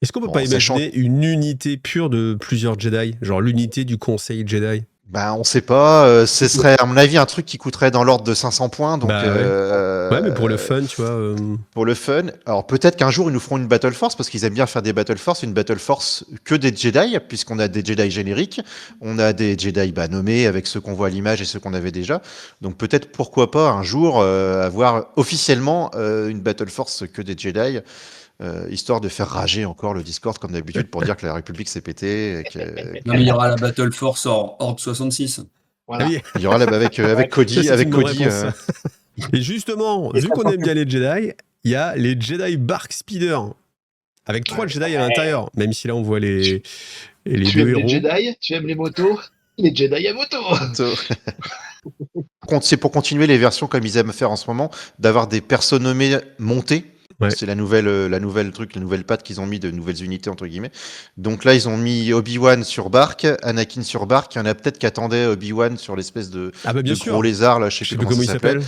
Speaker 1: Est-ce qu'on peut pas imaginer une unité pure de plusieurs Jedi, genre l'unité du Conseil Jedi?
Speaker 3: Ben, on sait pas. Ce serait, à mon avis, un truc qui coûterait dans l'ordre de 500 points. Donc,
Speaker 1: ouais, mais pour le fun, tu vois.
Speaker 3: Pour le fun. Alors, peut-être qu'un jour, ils nous feront une Battle Force, parce qu'ils aiment bien faire des Battle Force. Une Battle Force que des Jedi, puisqu'on a des Jedi génériques. On a des Jedi nommés avec ceux qu'on voit à l'image et ceux qu'on avait déjà. Donc, peut-être, pourquoi pas, un jour, avoir officiellement une Battle Force que des Jedi. Histoire de faire rager encore le Discord comme d'habitude pour dire que la République s'est pétée.
Speaker 5: Non, mais il y aura la Battle Force Horde 66.
Speaker 2: Voilà.
Speaker 3: Il y aura avec Cody.
Speaker 1: Ça, Et justement, vu qu'on aime bien les Jedi, il y a les Jedi Bark Speeder avec 3 Jedi à l'intérieur. Même si là on voit les
Speaker 2: tu
Speaker 1: deux
Speaker 2: aimes
Speaker 1: héros.
Speaker 2: Les Jedi, tu aimes les motos, les Jedi à moto.
Speaker 3: C'est pour continuer les versions comme ils aiment faire en ce moment, d'avoir des persos nommés montés. Ouais. C'est la nouvelle patte qu'ils ont mis de nouvelles unités entre guillemets. Donc là ils ont mis Obi-Wan sur Bark, Anakin sur Bark. Il y en a peut-être qui attendaient Obi-Wan sur l'espèce de gros lézard là, je sais plus comment il s'appelle.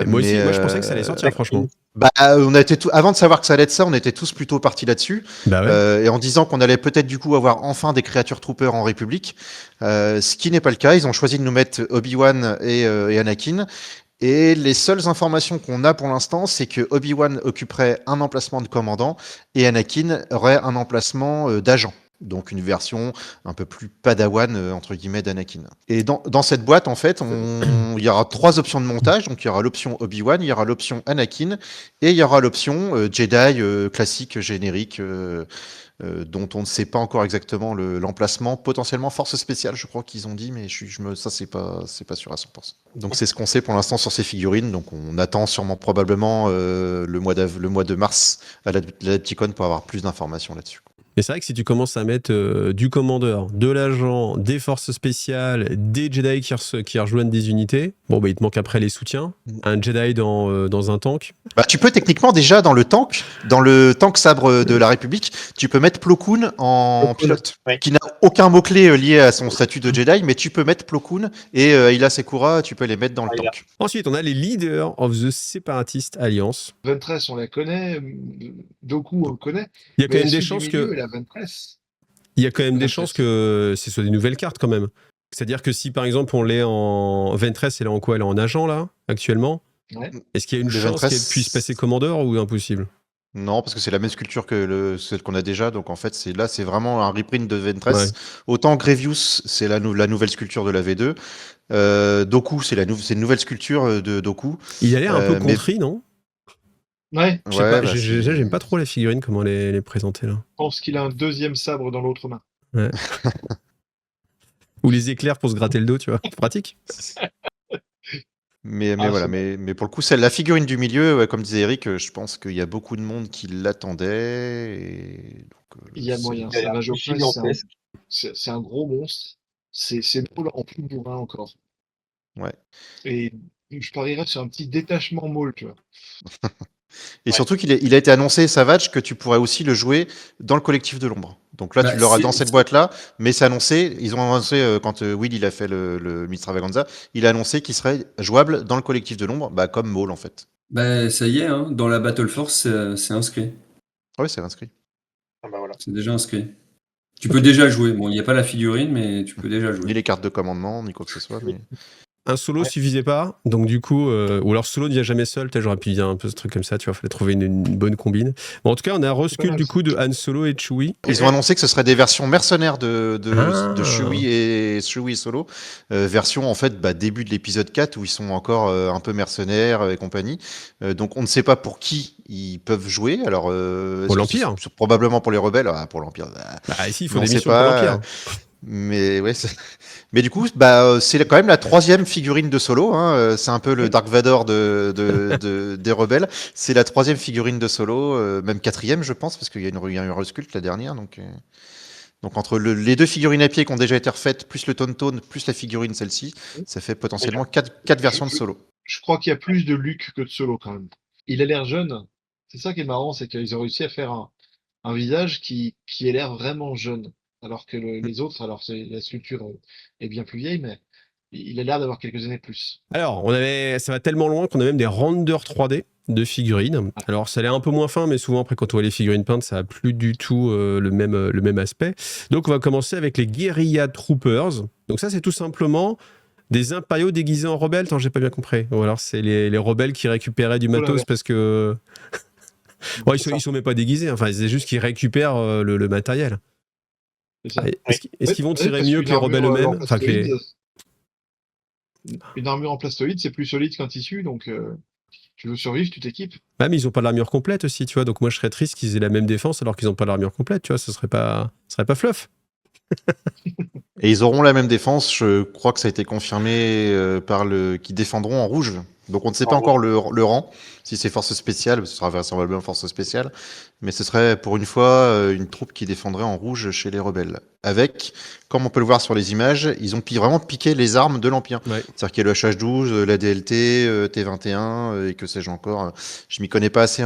Speaker 1: Moi aussi, je pensais que ça allait sortir franchement.
Speaker 3: Bah, on a été avant de savoir que ça allait être ça, on était tous plutôt partis là-dessus.
Speaker 1: Bah ouais.
Speaker 3: Et en disant qu'on allait peut-être du coup avoir enfin des créatures troopers en République, ce qui n'est pas le cas. Ils ont choisi de nous mettre Obi-Wan et Anakin. Et les seules informations qu'on a pour l'instant, c'est que Obi-Wan occuperait un emplacement de commandant et Anakin aurait un emplacement d'agent. Donc une version un peu plus padawan, entre guillemets, d'Anakin. Et dans cette boîte, en fait, il y aura 3 options de montage. Donc il y aura l'option Obi-Wan, il y aura l'option Anakin, et il y aura l'option Jedi classique, générique, dont on ne sait pas encore exactement l'emplacement. Potentiellement force spéciale, je crois qu'ils ont dit, mais ça c'est pas sûr à 100%. Donc c'est ce qu'on sait pour l'instant sur ces figurines. Donc on attend probablement le mois de mars à l'Adepticon pour avoir plus d'informations là-dessus.
Speaker 1: Mais c'est vrai que si tu commences à mettre du commandeur, de l'agent, des forces spéciales, des Jedi qui rejoignent des unités, bon, bah, il te manque après les soutiens. Un Jedi dans un tank.
Speaker 3: Bah, tu peux techniquement déjà dans le tank sabre de la République, tu peux mettre Plo Koon en pilote,
Speaker 4: Oui.
Speaker 3: qui n'a aucun mot-clé lié à son statut de Jedi, mais tu peux mettre Plo Koon et Ayla Secura, tu peux les mettre dans le tank.
Speaker 1: Ensuite, on a les Leaders of the Separatist Alliance.
Speaker 2: Ventress, on la connaît. Doku, on le connaît.
Speaker 1: Il y a quand
Speaker 2: Mais
Speaker 1: même des
Speaker 2: ceux du
Speaker 1: chances
Speaker 2: milieu
Speaker 1: que...
Speaker 2: et la Ventress.
Speaker 1: Il y a quand même des
Speaker 2: Ventress.
Speaker 1: chances que ce soit des nouvelles cartes quand même. C'est-à-dire que si par exemple on l'est en Ventress, elle est en quoi? Elle est en agent là, actuellement.
Speaker 2: Ouais.
Speaker 1: Est-ce qu'il y a une
Speaker 3: Le
Speaker 1: chance
Speaker 3: Ventress-
Speaker 1: qu'elle puisse passer commandeur ou impossible?
Speaker 3: Non, parce que c'est la même sculpture que celle qu'on a déjà, donc en fait c'est vraiment un reprint de Ventress.
Speaker 1: Ouais.
Speaker 3: Autant Grievous, c'est la nouvelle sculpture de la V2. Doku, c'est une nouvelle sculpture de Doku.
Speaker 1: Il a l'air un peu
Speaker 3: mais-
Speaker 1: contrit, non?
Speaker 2: Ouais,
Speaker 1: Je sais pas,
Speaker 3: bah,
Speaker 1: j'aime pas trop la figurine, comment elle est présentée là.
Speaker 2: je pense qu'il a un deuxième sabre dans l'autre main.
Speaker 1: Ou les éclairs pour se gratter le dos, tu vois. Pratique.
Speaker 3: Mais
Speaker 2: Ah,
Speaker 3: voilà,
Speaker 2: c'est
Speaker 3: mais pour le coup, la figurine du milieu, ouais, comme disait Eric, je pense qu'il y a beaucoup de monde qui l'attendait.
Speaker 2: Il y a moyen.
Speaker 4: Il a
Speaker 2: Ça
Speaker 4: l'air
Speaker 2: va,
Speaker 4: gigantesque.
Speaker 2: c'est un gros monstre. C'est Maul en plus bourrin encore.
Speaker 3: Ouais.
Speaker 2: Et je parierais sur un petit détachement Maul, tu vois.
Speaker 3: Et surtout il a été annoncé, Savage, que tu pourrais aussi le jouer dans le collectif de l'ombre. Donc là,
Speaker 5: Bah,
Speaker 3: tu l'auras
Speaker 5: c'est-
Speaker 3: dans cette boîte-là, mais c'est annoncé, ils ont annoncé, quand Will il a fait le Mistravaganza, il a annoncé qu'il serait jouable dans le collectif de l'ombre, bah, comme Maul en fait.
Speaker 5: Bah, ça y est, hein, dans la Battle Force, c'est inscrit.
Speaker 3: Ah oui, c'est inscrit.
Speaker 4: Ah bah voilà.
Speaker 5: C'est déjà inscrit. Tu peux déjà jouer. Bon, il n'y a pas la figurine, mais tu peux déjà
Speaker 3: Ni
Speaker 5: jouer.
Speaker 3: les cartes de commandement, ni quoi que ce soit. Mais...
Speaker 1: Un solo
Speaker 4: Ouais.
Speaker 1: suffisait pas, donc du coup, ou alors solo ne vient jamais seul, peut-être j'aurais pu dire un peu ce truc comme ça, tu vois, fallait trouver une bonne combine. Bon, en tout cas, on a un rescule
Speaker 2: mal,
Speaker 1: du
Speaker 2: ça.
Speaker 1: coup de Han Solo et Chewie.
Speaker 3: Ils ont annoncé que ce serait des versions mercenaires de
Speaker 1: Ah.
Speaker 3: Chewie et Solo. Version en fait début de l'épisode 4 où ils sont encore un peu mercenaires et compagnie. Donc on ne sait pas pour qui ils peuvent jouer. Alors est-ce que
Speaker 1: l'Empire.
Speaker 3: probablement pour les rebelles. Ah, pour l'Empire.
Speaker 1: Bah ici, il faut
Speaker 3: On
Speaker 1: des
Speaker 3: sait
Speaker 1: missions
Speaker 3: pas,
Speaker 1: pour l'Empire.
Speaker 3: Mais ouais, mais du coup, c'est quand même la 3e figurine de Solo. Hein. C'est un peu le Dark Vador des rebelles. C'est la 3e figurine de Solo, même 4e, je pense, parce qu'il y a une resculpte la dernière. Donc entre les 2 figurines à pied qui ont déjà été refaites, plus le Tauntaun, plus la figurine celle-ci, ça fait potentiellement 4 versions de Solo.
Speaker 2: Je crois qu'il y a plus de Luke que de Solo quand même. Il a l'air jeune. C'est ça qui est marrant, c'est qu'ils ont réussi à faire un visage qui ait l'air vraiment jeune. Alors que les autres, alors la sculpture est bien plus vieille, mais il a l'air d'avoir quelques années de plus.
Speaker 1: Alors, ça va tellement loin qu'on a même des renders 3D de figurines. Alors, ça a l'air un peu moins fin, mais souvent, après, quand on voit les figurines peintes, ça n'a plus du tout le même aspect. Donc, on va commencer avec les Guerrilla Troopers. Donc, ça, c'est tout simplement des impériaux déguisés en rebelles. Attends, j'ai pas bien compris. Ou alors, c'est les rebelles qui récupéraient du matos parce que... Bon, ils sont même pas déguisés. Enfin, c'est juste qu'ils récupèrent le matériel.
Speaker 2: C'est ça.
Speaker 1: Est-ce qu'ils vont tirer
Speaker 2: parce
Speaker 1: mieux
Speaker 2: qu'une
Speaker 1: que les rebelles
Speaker 2: armure,
Speaker 1: eux-mêmes? Enfin,
Speaker 2: une armure en plastoïde, c'est plus solide qu'un tissu, donc tu veux survivre, tu t'équipes.
Speaker 1: Bah, mais ils ont pas l'armure complète aussi, tu vois. Donc moi, je serais triste qu'ils aient la même défense alors qu'ils ont pas l'armure complète, tu vois. Ce serait pas fluff.
Speaker 3: Et ils auront la même défense. Je crois que ça a été confirmé qu'ils défendront en rouge. Donc on ne sait pas encore le rang, si c'est force spéciale, ce sera vraisemblablement force spéciale, mais ce serait pour une fois une troupe qui défendrait en rouge chez les rebelles. Avec, comme on peut le voir sur les images, ils ont vraiment piqué les armes de l'Empire.
Speaker 1: Ouais.
Speaker 3: C'est-à-dire qu'il y a le HH-12, la DLT, T-21 et que sais-je encore. Je m'y connais pas assez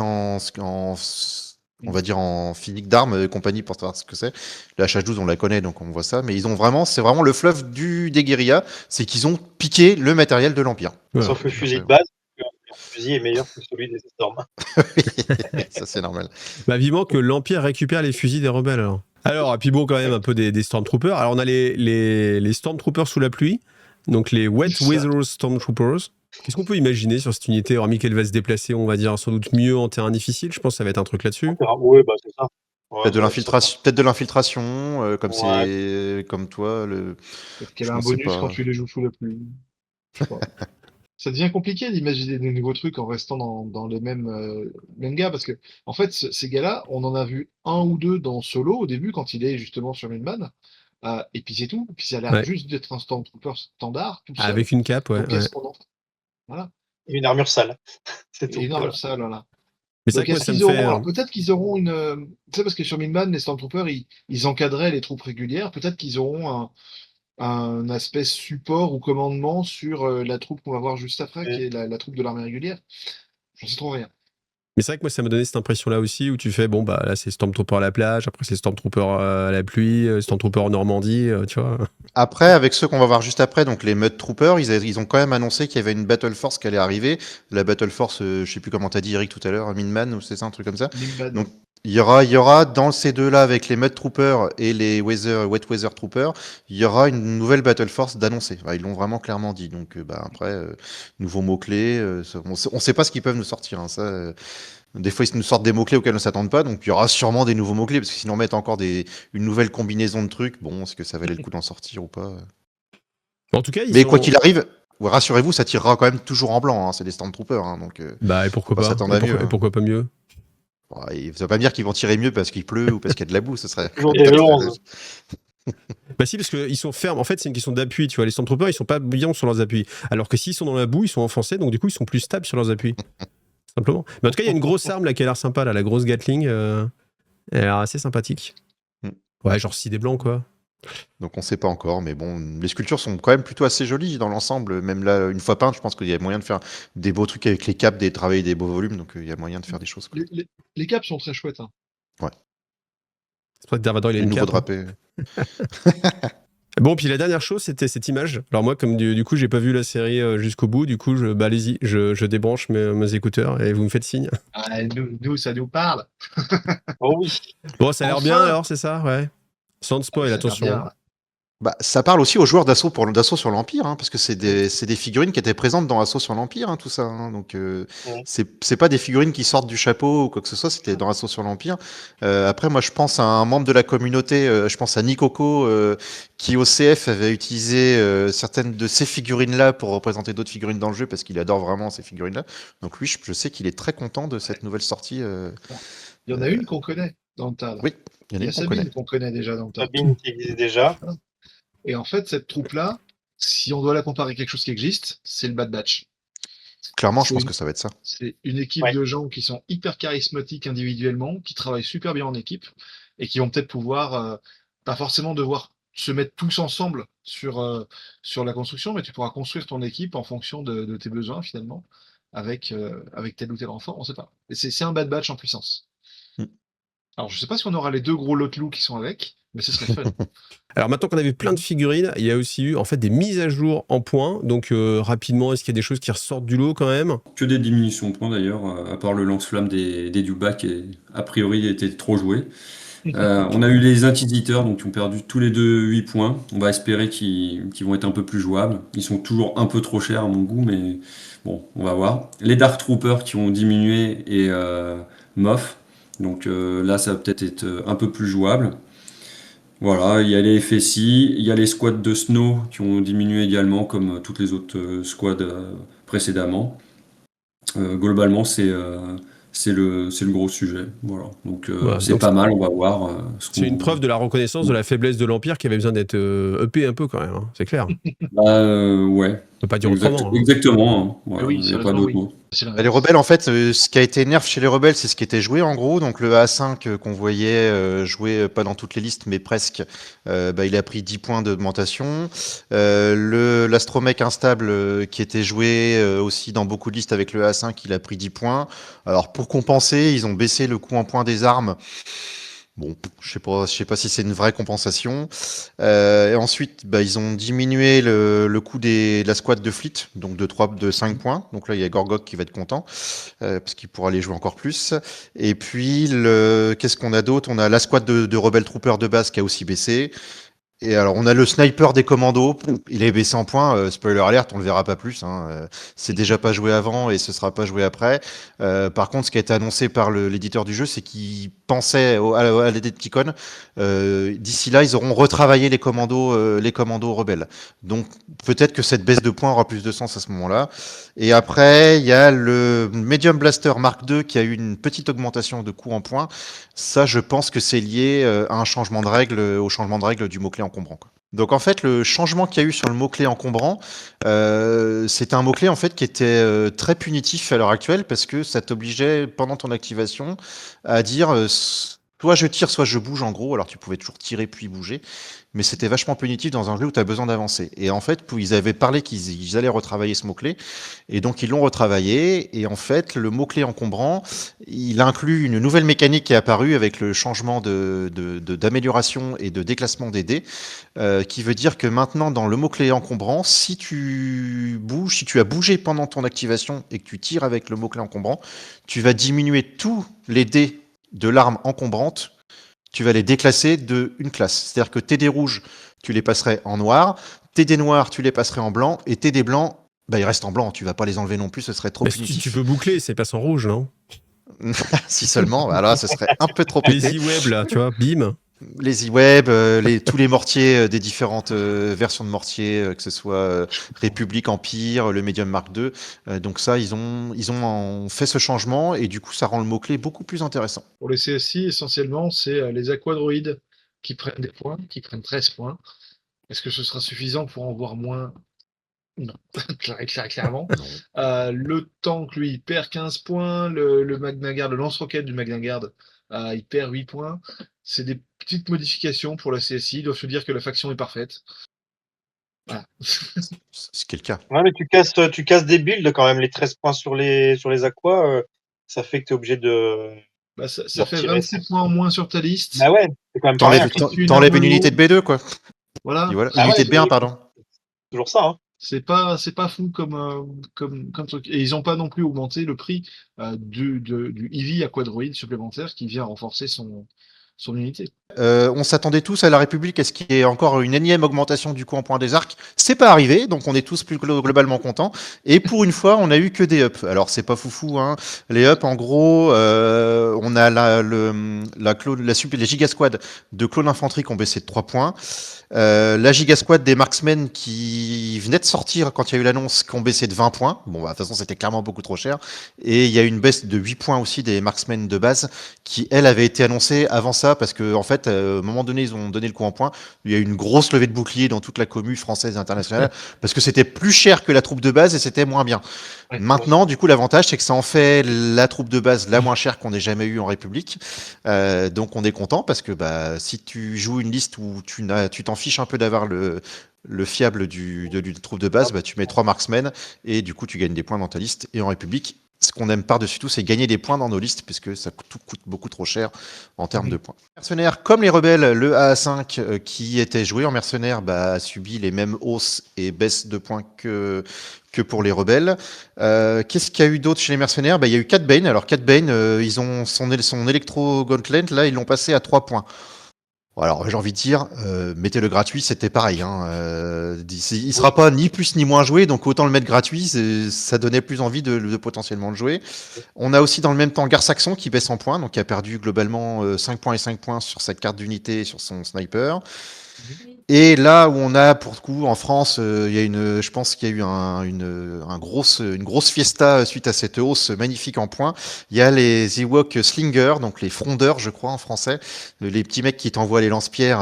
Speaker 3: on va dire en physique d'armes et compagnie pour savoir ce que c'est. La HH-12, on la connaît, donc on voit ça. Mais c'est vraiment le fleuve des guérillas, c'est qu'ils ont piqué le matériel de l'Empire.
Speaker 1: Voilà.
Speaker 4: Sauf le fusil de base. Le fusil est meilleur que celui des Storms.
Speaker 3: Ça, c'est normal.
Speaker 1: Bah, vivement que l'Empire récupère les fusils des rebelles, alors. Alors, et puis bon, quand même, un peu des Stormtroopers. Alors, on a les Stormtroopers sous la pluie, donc les Wet Weather Stormtroopers. Qu'est-ce qu'on peut imaginer sur cette unité, hormis qu'elle va se déplacer, on va dire, sans doute mieux en terrain difficile? Je pense que ça va être un truc là-dessus.
Speaker 4: Oui, bah c'est ça. Ouais,
Speaker 3: Peut-être de
Speaker 4: bah,
Speaker 3: l'infiltration, peut-être de l'infiltration, comme
Speaker 4: Ouais.
Speaker 3: c'est comme toi.
Speaker 2: Peut-être qu'elle
Speaker 3: Je
Speaker 2: a un
Speaker 3: ne sais
Speaker 2: bonus quand
Speaker 3: pas.
Speaker 2: tu les joues sous la pluie. Je sais pas. Ça devient compliqué d'imaginer des nouveaux trucs en restant dans les mêmes gars, parce que, en fait, ces gars-là, on en a vu un ou deux dans Solo au début, quand il est justement sur Midman, et puis c'est tout. Puis ça a l'air
Speaker 1: Ouais.
Speaker 2: juste d'être un Stormtrooper standard, tout
Speaker 1: Ah,
Speaker 2: seul.
Speaker 1: avec une cape, ouais.
Speaker 2: Donc
Speaker 1: Ouais.
Speaker 2: qu'est-ce qu'on en fait? Voilà.
Speaker 4: Et une armure sale. C'est
Speaker 2: Et
Speaker 4: tout.
Speaker 2: une
Speaker 4: Voilà.
Speaker 2: armure sale, voilà.
Speaker 1: Mais c'est vrai
Speaker 2: Donc
Speaker 1: que moi,
Speaker 2: est-ce
Speaker 1: ça me
Speaker 2: qu'ils
Speaker 1: fait.
Speaker 2: auront, alors peut-être qu'ils auront tu sais, parce que sur Midman, les Stormtroopers, ils encadraient les troupes régulières, peut-être qu'ils auront un aspect support ou commandement sur la troupe qu'on va voir juste après,
Speaker 4: Mm.
Speaker 2: qui est la troupe de l'armée régulière. J'en sais trop rien.
Speaker 1: Mais c'est vrai que moi, ça m'a donné cette impression-là aussi, où tu fais, bon, bah là, c'est Stormtrooper à la plage, après, c'est Stormtrooper à la pluie, Stormtrooper en Normandie, tu vois.
Speaker 3: Après, avec ceux qu'on va voir juste après, donc les Mud Troopers, ils ont quand même annoncé qu'il y avait une Battle Force qui allait arriver. La Battle Force, je sais plus comment t'as dit, Eric, tout à l'heure, Minman, ou c'est ça, un truc comme ça.
Speaker 2: Midman.
Speaker 3: Donc, il y aura dans ces deux-là, avec les Mud Troopers et les Wet Weather Troopers, il y aura une nouvelle Battle Force d'annoncer. Enfin, ils l'ont vraiment clairement dit. Donc, bah, après, nouveaux mots-clés, on sait pas ce qu'ils peuvent nous sortir, hein, ça. Des fois, ils nous sortent des mots-clés auxquels on ne s'attend pas, donc il y aura sûrement des nouveaux mots-clés, parce que sinon, mettre encore une nouvelle combinaison de trucs, bon, est-ce que ça valait le coup d'en sortir ou pas?
Speaker 1: En tout cas,
Speaker 3: Mais quoi qu'il arrive, rassurez-vous, ça tirera quand même toujours en blanc, hein, c'est des Stormtroopers, hein, donc
Speaker 1: Bah, et
Speaker 3: faut
Speaker 1: pourquoi
Speaker 3: pas
Speaker 1: pas
Speaker 3: s'attendre à mieux.
Speaker 1: Et
Speaker 3: Hein.
Speaker 1: pourquoi pas mieux?
Speaker 3: Bon, ça veut pas dire qu'ils vont tirer mieux parce qu'il pleut ou parce qu'il y a de la boue, ce serait.
Speaker 4: Toujours des V11.
Speaker 1: Bah si, parce qu'ils sont fermes. En fait, c'est une question d'appui, tu vois. Les Stormtroopers, ils sont pas brillants sur leurs appuis. Alors que s'ils sont dans la boue, ils sont enfoncés, donc du coup, ils sont plus stables sur leurs appuis. Simplement. Mais en tout cas, il y a une grosse arme là qui a l'air sympa, là, la grosse Gatling. Elle a l'air assez sympathique.
Speaker 3: Mm.
Speaker 1: Ouais, genre des blancs, quoi.
Speaker 3: Donc on sait pas encore, mais bon, les sculptures sont quand même plutôt assez jolies dans l'ensemble. Même là, une fois peintes, je pense qu'il y a moyen de faire des beaux trucs avec les capes, travailler des beaux volumes, donc il y a moyen de faire des choses. Quoi.
Speaker 2: Les caps sont très chouettes. Hein.
Speaker 1: C'est pour ça que Dark Vador, il a
Speaker 3: Les
Speaker 1: une
Speaker 3: nouveaux
Speaker 1: cape.
Speaker 3: drapés.
Speaker 1: Bon, puis la dernière chose, c'était cette image. Alors moi, comme du coup, j'ai pas vu la série jusqu'au bout, du coup, bah, allez-y, je débranche mes écouteurs et vous me faites signe.
Speaker 2: Ah, nous, ça nous parle.
Speaker 4: Oh oui.
Speaker 1: Bon, ça a l'air
Speaker 2: Enfin.
Speaker 1: bien alors, c'est ça? Ouais. Sans spoil,
Speaker 2: Ça a l'air
Speaker 1: attention.
Speaker 2: bien, ouais.
Speaker 3: Bah, ça parle aussi aux joueurs d'Assaut sur l'Empire, hein, parce que c'est des figurines qui étaient présentes dans Assaut sur l'Empire, hein, tout ça. Hein, donc c'est pas des figurines qui sortent du chapeau ou quoi que ce soit, c'était dans Assaut sur l'Empire. Après, moi, je pense à un membre de la communauté, je pense à Nikoko, qui au CF avait utilisé certaines de ces figurines-là pour représenter d'autres figurines dans le jeu, parce qu'il adore vraiment ces figurines-là. Donc lui, je sais qu'il est très content de cette nouvelle sortie.
Speaker 2: Il y en a une qu'on connaît dans le tas. Là.
Speaker 3: Oui, il y en
Speaker 2: Il
Speaker 3: a
Speaker 2: y a
Speaker 3: une qu'on connaît.
Speaker 2: Sabine qu'on connaît déjà dans le tas.
Speaker 4: Sabine qui existe déjà.
Speaker 2: Et en fait, cette troupe-là, si on doit la comparer à quelque chose qui existe, c'est le Bad Batch.
Speaker 3: Clairement, je
Speaker 2: C'est
Speaker 3: pense
Speaker 2: une-
Speaker 3: que ça va être ça.
Speaker 2: C'est une équipe
Speaker 4: Ouais.
Speaker 2: de gens qui sont hyper charismatiques individuellement, qui travaillent super bien en équipe et qui vont peut-être pouvoir, pas forcément devoir se mettre tous ensemble sur la construction, mais tu pourras construire ton équipe en fonction de tes besoins finalement, avec tel ou tel enfant, on sait pas. Et c'est un Bad Batch en puissance.
Speaker 3: Mm.
Speaker 2: Alors je sais pas si on aura les deux gros Lotlou qui sont avec, mais ce serait fun.
Speaker 1: Alors maintenant qu'on a vu plein de figurines, il y a aussi eu en fait des mises à jour en points. Donc rapidement, est-ce qu'il y a des choses qui ressortent du lot quand même?
Speaker 5: Que des diminutions de points d'ailleurs, à part le lance-flamme des Dewback qui a priori était trop joué. On a eu les Inquisiteurs donc qui ont perdu tous les deux 8 points. On va espérer qu'ils vont être un peu plus jouables. Ils sont toujours un peu trop chers à mon goût, mais bon, on va voir. Les Dark Troopers qui ont diminué et Moff. Donc là, ça va peut-être être un peu plus jouable. Voilà, il y a les FSI, il y a les squads de Snow qui ont diminué également, comme toutes les autres squads précédemment. Globalement, c'est le gros sujet. Voilà. Donc
Speaker 1: Voilà,
Speaker 5: c'est
Speaker 1: donc
Speaker 5: pas mal, on va voir.
Speaker 1: c'est une preuve de la reconnaissance de la faiblesse de l'Empire qui avait besoin d'être upé un peu quand même, hein, c'est clair.
Speaker 5: Ouais,
Speaker 1: On peut pas dire autrement. Hein.
Speaker 5: exactement. Hein. Voilà,
Speaker 2: Oui,
Speaker 5: il n'y a pas
Speaker 2: sérieusement,
Speaker 5: d'autre
Speaker 2: oui.
Speaker 5: mot.
Speaker 2: C'est
Speaker 3: Bah,
Speaker 2: l'inverse.
Speaker 3: les rebelles, en fait, ce qui a été nerf chez les rebelles, c'est ce qui était joué en gros. Donc le A5 qu'on voyait jouer pas dans toutes les listes, mais presque, bah, il a pris 10 points d'augmentation. L'astromech instable qui était joué aussi dans beaucoup de listes avec le A5, il a pris 10 points. Alors pour compenser, ils ont baissé le coût en points des armes. Bon, je sais pas si c'est une vraie compensation. Et ensuite, bah, ils ont diminué le coût de la squad de fleet, donc de 5 points. Donc là, il y a Gorgok qui va être content, parce qu'il pourra les jouer encore plus. Et puis, qu'est-ce qu'on a d'autre? On a la squad de Rebel Trooper de base qui a aussi baissé. Et alors, on a le sniper des commandos. Il est baissé en points. Spoiler alert, on le verra pas plus. C'est déjà pas joué avant et ce sera pas joué après. Par contre, ce qui a été annoncé par l'éditeur du jeu, c'est qu'il pensait à l'Adepticon. D'ici là, ils auront retravaillé les commandos rebelles. Donc, peut-être que cette baisse de points aura plus de sens à ce moment-là. Et après, il y a le Medium Blaster Mark II qui a eu une petite augmentation de coût en points. Ça, je pense que c'est lié à un changement de règle, au changement de règle du mot-clé encombrant, quoi. Donc en fait, le changement qu'il y a eu sur le mot-clé encombrant, c'était un mot-clé en fait qui était très punitif à l'heure actuelle parce que ça t'obligeait pendant ton activation à dire soit je tire, soit je bouge en gros. Alors tu pouvais toujours tirer puis bouger, mais c'était vachement punitif dans un jeu où tu as besoin d'avancer. Et en fait, ils avaient parlé qu'ils allaient retravailler ce mot-clé, et donc ils l'ont retravaillé. Et en fait, le mot-clé encombrant, il inclut une nouvelle mécanique qui est apparue avec le changement d'amélioration et de déclassement des dés, qui veut dire que maintenant, dans le mot-clé encombrant, si tu as bougé pendant ton activation et que tu tires avec le mot-clé encombrant, tu vas diminuer tous les dés de l'arme encombrante, tu vas les déclasser de une classe. C'est-à-dire que tes dés rouges, tu les passerais en noir, tes dés noirs, tu les passerais en blanc, et tes dés blancs, bah, ils restent en blanc. Tu vas pas les enlever non plus, ce serait trop
Speaker 1: Mais
Speaker 3: punitif.
Speaker 1: tu peux boucler, c'est pas en rouge, non?
Speaker 3: Si seulement, alors ce serait un peu trop pété.
Speaker 1: Les e-web, là, tu vois, bim.
Speaker 3: Les e-web, tous les mortiers des différentes versions de mortiers, que ce soit République, Empire, le Medium Mark II. Donc ça, ils ont fait ce changement et du coup, ça rend le mot-clé beaucoup plus intéressant.
Speaker 2: Pour les CSI, essentiellement, c'est les aquadroïdes qui prennent des points, qui prennent 13 points. Est-ce que ce sera suffisant pour en voir moins? Non, clairement. Le tank, lui, il perd 15 points. Le Magna Guard, le lance-roquette du Magna Guard, il perd 8 points. C'est des petites modifications pour la CSI. Ils doivent se dire que la faction est parfaite. Voilà.
Speaker 3: C'est quel cas.
Speaker 4: Ouais, mais tu casses des builds quand même. Les 13 points sur les aquas, ça fait que tu es obligé de.
Speaker 2: Bah, ça fait
Speaker 4: retirer
Speaker 2: 26 points en moins sur ta liste.
Speaker 4: Bah ouais, c'est quand même pas rien.
Speaker 3: T'enlèves une unité de B2, quoi.
Speaker 2: Voilà.
Speaker 3: Et voilà.
Speaker 4: Ah
Speaker 3: Unité
Speaker 4: ouais,
Speaker 3: de B1, pardon.
Speaker 4: Toujours ça, hein.
Speaker 2: C'est pas fou comme truc. Et ils n'ont pas non plus augmenté le prix du EV Aquadroid supplémentaire qui vient renforcer son unité.
Speaker 3: On s'attendait tous à la République à ce qu'il y ait encore une énième augmentation du coup en point des arcs. C'est pas arrivé, donc on est tous plus globalement contents. Et pour une fois, on a eu que des ups. Alors c'est pas foufou, hein. Les ups, en gros, on a les gigasquads de clone infanterie qui ont baissé de 3 points. La gigasquad des marksmen qui venait de sortir quand il y a eu l'annonce qui ont baissé de 20 points. Bon, bah, de toute façon, c'était clairement beaucoup trop cher. Et il y a une baisse de 8 points aussi des marksmen de base qui, elle, avait été annoncée avant ça parce que, en fait, à un moment donné, ils ont donné le coup en point. Il y a eu une grosse levée de bouclier dans toute la commu française et internationale parce que c'était plus cher que la troupe de base et c'était moins bien.
Speaker 2: Ouais,
Speaker 3: Maintenant, du coup, l'avantage, c'est que ça en fait la troupe de base la moins chère qu'on ait jamais eue en République. Donc, on est content parce que bah, si tu joues une liste où tu t'en fiches un peu d'avoir le fiable de troupe de base, bah, tu mets 3 marksmen et du coup, tu gagnes des points dans ta liste. Et en République, ce qu'on aime par-dessus tout, c'est gagner des points dans nos listes, puisque ça coûte beaucoup trop cher en termes de points. Mercenaires, comme les rebelles, le AA5 qui était joué en mercenaire bah, a subi les mêmes hausses et baisses de points que pour les rebelles. Qu'est-ce qu'il y a eu d'autre chez les mercenaires? Bah, il y a eu Cat Bane. Alors Cat Bane, ils ont son Electro Gauntlet, là, ils l'ont passé à 3 points. Alors j'ai envie de dire, mettez-le gratuit, c'était pareil. Il sera pas ni plus ni moins joué, donc autant le mettre gratuit, ça donnait plus envie de potentiellement le jouer. On a aussi dans le même temps Gar-Saxon qui baisse en points, donc qui a perdu globalement 5 points et 5 points sur sa carte d'unité et sur son sniper. Et là où on a, pour le coup, en France, je pense qu'il y a eu une grosse fiesta suite à cette hausse magnifique en points. Il y a les Ewok Slingers, donc les frondeurs, je crois, en français, les petits mecs qui t'envoient les lance-pierres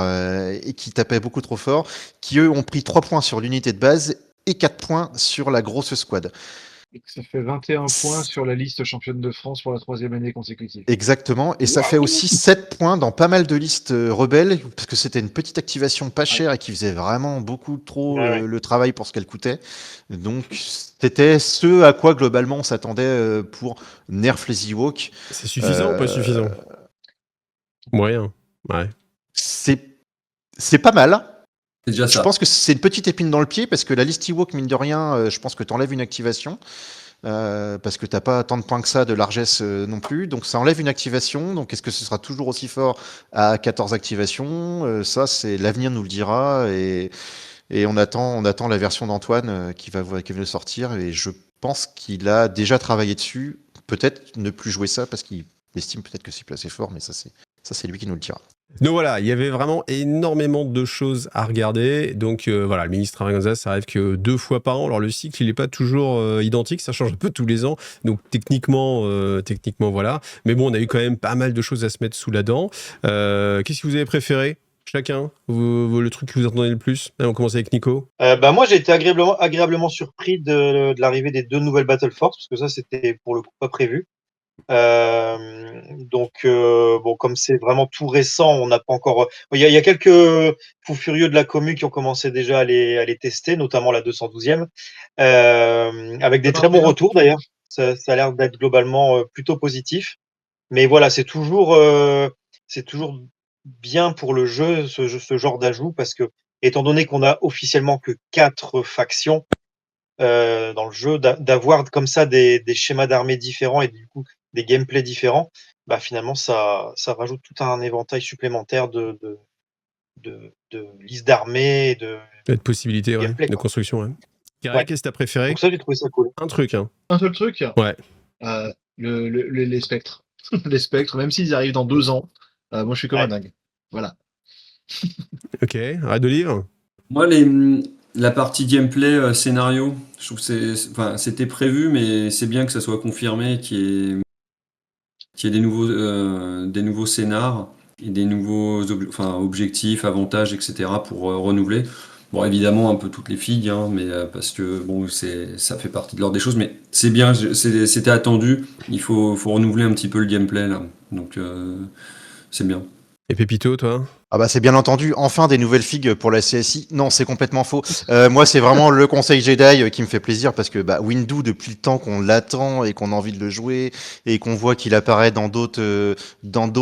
Speaker 3: et qui tapaient beaucoup trop fort, qui eux ont pris 3 points sur l'unité de base et 4 points sur la grosse squad.
Speaker 2: Et ça fait 21 points sur la liste championne de France pour la 3e année consécutive.
Speaker 3: Exactement, et ça fait aussi 7 points dans pas mal de listes rebelles, parce que c'était une petite activation pas chère et qui faisait vraiment beaucoup trop le travail pour ce qu'elle coûtait. Donc c'était ce à quoi globalement on s'attendait pour nerf les Ewoks.
Speaker 1: C'est suffisant ou pas suffisant? Moyen, ouais.
Speaker 3: C'est pas mal.
Speaker 5: C'est déjà ça.
Speaker 3: Je pense que c'est une petite épine dans le pied, parce que la liste Ewok, mine de rien, je pense que t'enlèves une activation. parce que t'as pas tant de points que ça de largesse non plus. Donc ça enlève une activation. Donc est-ce que ce sera toujours aussi fort à 14 activations? Ça, c'est l'avenir nous le dira. Et on attend la version d'Antoine qui va venir sortir. Et je pense qu'il a déjà travaillé dessus. Peut-être ne plus jouer ça parce qu'il estime peut-être que c'est plus assez fort, mais ça c'est lui qui nous le dira.
Speaker 1: Donc voilà, il y avait vraiment énormément de choses à regarder. Donc voilà, le ministre Extravaganza, ça arrive que 2 fois par an. Alors le cycle, il n'est pas toujours identique, ça change un peu tous les ans. Donc techniquement, voilà. Mais bon, on a eu quand même pas mal de choses à se mettre sous la dent. Qu'est-ce que vous avez préféré chacun, le truc que vous attendez le plus? Allez, on commence avec Nico.
Speaker 4: Moi, j'ai été agréablement surpris de l'arrivée des 2 nouvelles Battle Force, parce que ça, c'était pour le coup pas prévu. Bon, comme c'est vraiment tout récent, on n'a pas encore. Il y a quelques fous furieux de la commu qui ont commencé déjà à les tester, notamment la 212e, avec des très bons retours d'ailleurs. Ça a l'air d'être globalement plutôt positif. Mais voilà, c'est toujours bien pour le jeu, ce genre d'ajout, parce que, étant donné qu'on a officiellement que 4 factions dans le jeu, d'avoir comme ça des schémas d'armées différents et du coup des gameplays différents, bah finalement ça rajoute tout un éventail supplémentaire de listes d'armées et de
Speaker 1: possibilités
Speaker 4: gameplay,
Speaker 1: de
Speaker 4: quoi.
Speaker 1: construction. Ouais. Carré,
Speaker 4: Ouais.
Speaker 1: qu'est-ce que t'as préféré?
Speaker 4: Donc ça, j'ai trouvé ça cool.
Speaker 1: Un truc, hein.
Speaker 2: Un seul truc,
Speaker 1: Ouais.
Speaker 2: les spectres. Les spectres, même s'ils arrivent dans 2 ans, moi je suis comme un dingue. Voilà.
Speaker 1: Ok, Red Olive.
Speaker 5: Moi, la partie gameplay, scénario, je trouve que c'était prévu, mais c'est bien que ça soit confirmé, qu'il y ait des nouveaux scénars et des nouveaux objectifs, avantages, etc. pour renouveler. Bon, évidemment, un peu toutes les figues, hein, mais parce que bon, ça fait partie de l'ordre des choses, mais c'est bien, c'était attendu. Il faut renouveler un petit peu le gameplay là, donc c'est bien.
Speaker 1: Et Pépito, toi?
Speaker 3: Ah bah c'est bien entendu, enfin des nouvelles figues pour la CSI. Non, c'est complètement faux. Moi, c'est vraiment le Conseil Jedi qui me fait plaisir parce que Windu, depuis le temps qu'on l'attend et qu'on a envie de le jouer et qu'on voit qu'il apparaît dans d'autres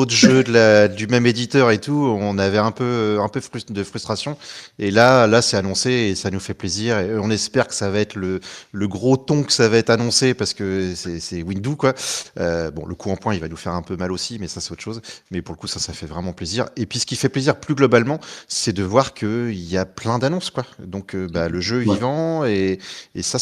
Speaker 3: jeux du même éditeur et tout, on avait un peu de frustration. Et là, c'est annoncé et ça nous fait plaisir. Et on espère que ça va être le gros ton que ça va être annoncé parce que c'est Windu quoi. Bon, le coup en point, il va nous faire un peu mal aussi, mais ça c'est autre chose. Mais pour le coup, ça fait vraiment plaisir. Et puis ce qui fait plaisir plus globalement, c'est de voir qu'il y a plein d'annonces, quoi. Donc, le jeu vivant, et ça,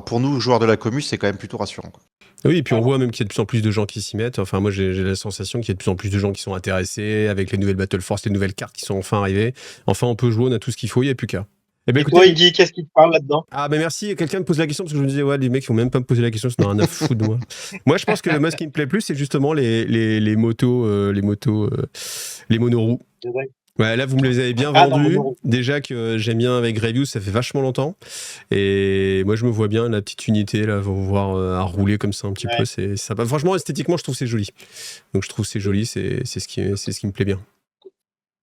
Speaker 3: pour nous, joueurs de la commu, c'est quand même plutôt rassurant, quoi.
Speaker 1: Oui, et puis on voit même qu'il y a de plus en plus de gens qui s'y mettent. Enfin, moi, j'ai la sensation qu'il y a de plus en plus de gens qui sont intéressés avec les nouvelles Battle Force, les nouvelles cartes qui sont enfin arrivées. Enfin, on peut jouer, on a tout ce qu'il faut, il n'y a plus qu'à.
Speaker 4: Eh ben, écoutez, toi, Iggy, qu'est-ce qui te parle là-dedans?
Speaker 1: Ah, ben merci. Quelqu'un me pose la question parce que je me disais, ouais, les mecs, ils vont même pas me poser la question, ça n'a rien à foutre de moi. Moi, je pense que moi, ce qui me plaît plus, c'est justement les monoroues. Ouais, là, vous me les avez bien vendus. Déjà que j'aime bien avec Grevious, ça fait vachement longtemps. Et moi, je me vois bien la petite unité, là, voir à rouler comme ça un petit peu. C'est sympa. Franchement, esthétiquement, je trouve c'est joli. Donc, je trouve c'est joli, c'est ce qui me plaît bien.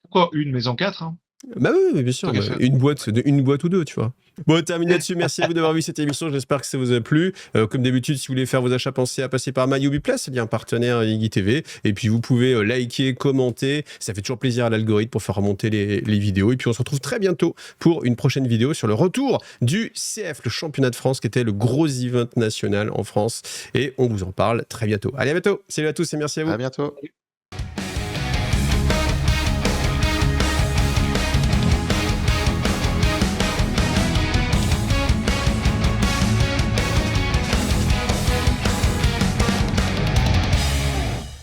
Speaker 2: Pourquoi une maison 4 hein?
Speaker 1: Bah oui, bien sûr. Une boîte ou 2, tu vois. Bon, on termine là-dessus. Merci à vous d'avoir vu cette émission. J'espère que ça vous a plu. Comme d'habitude, si vous voulez faire vos achats, pensez à passer par MyUbiPlus, c'est bien un partenaire Iggy TV. Et puis, vous pouvez liker, commenter. Ça fait toujours plaisir à l'algorithme pour faire remonter les vidéos. Et puis, on se retrouve très bientôt pour une prochaine vidéo sur le retour du CF, le championnat de France, qui était le gros event national en France. Et on vous en parle très bientôt. Allez, à bientôt. Salut à tous et merci à vous.
Speaker 3: À bientôt.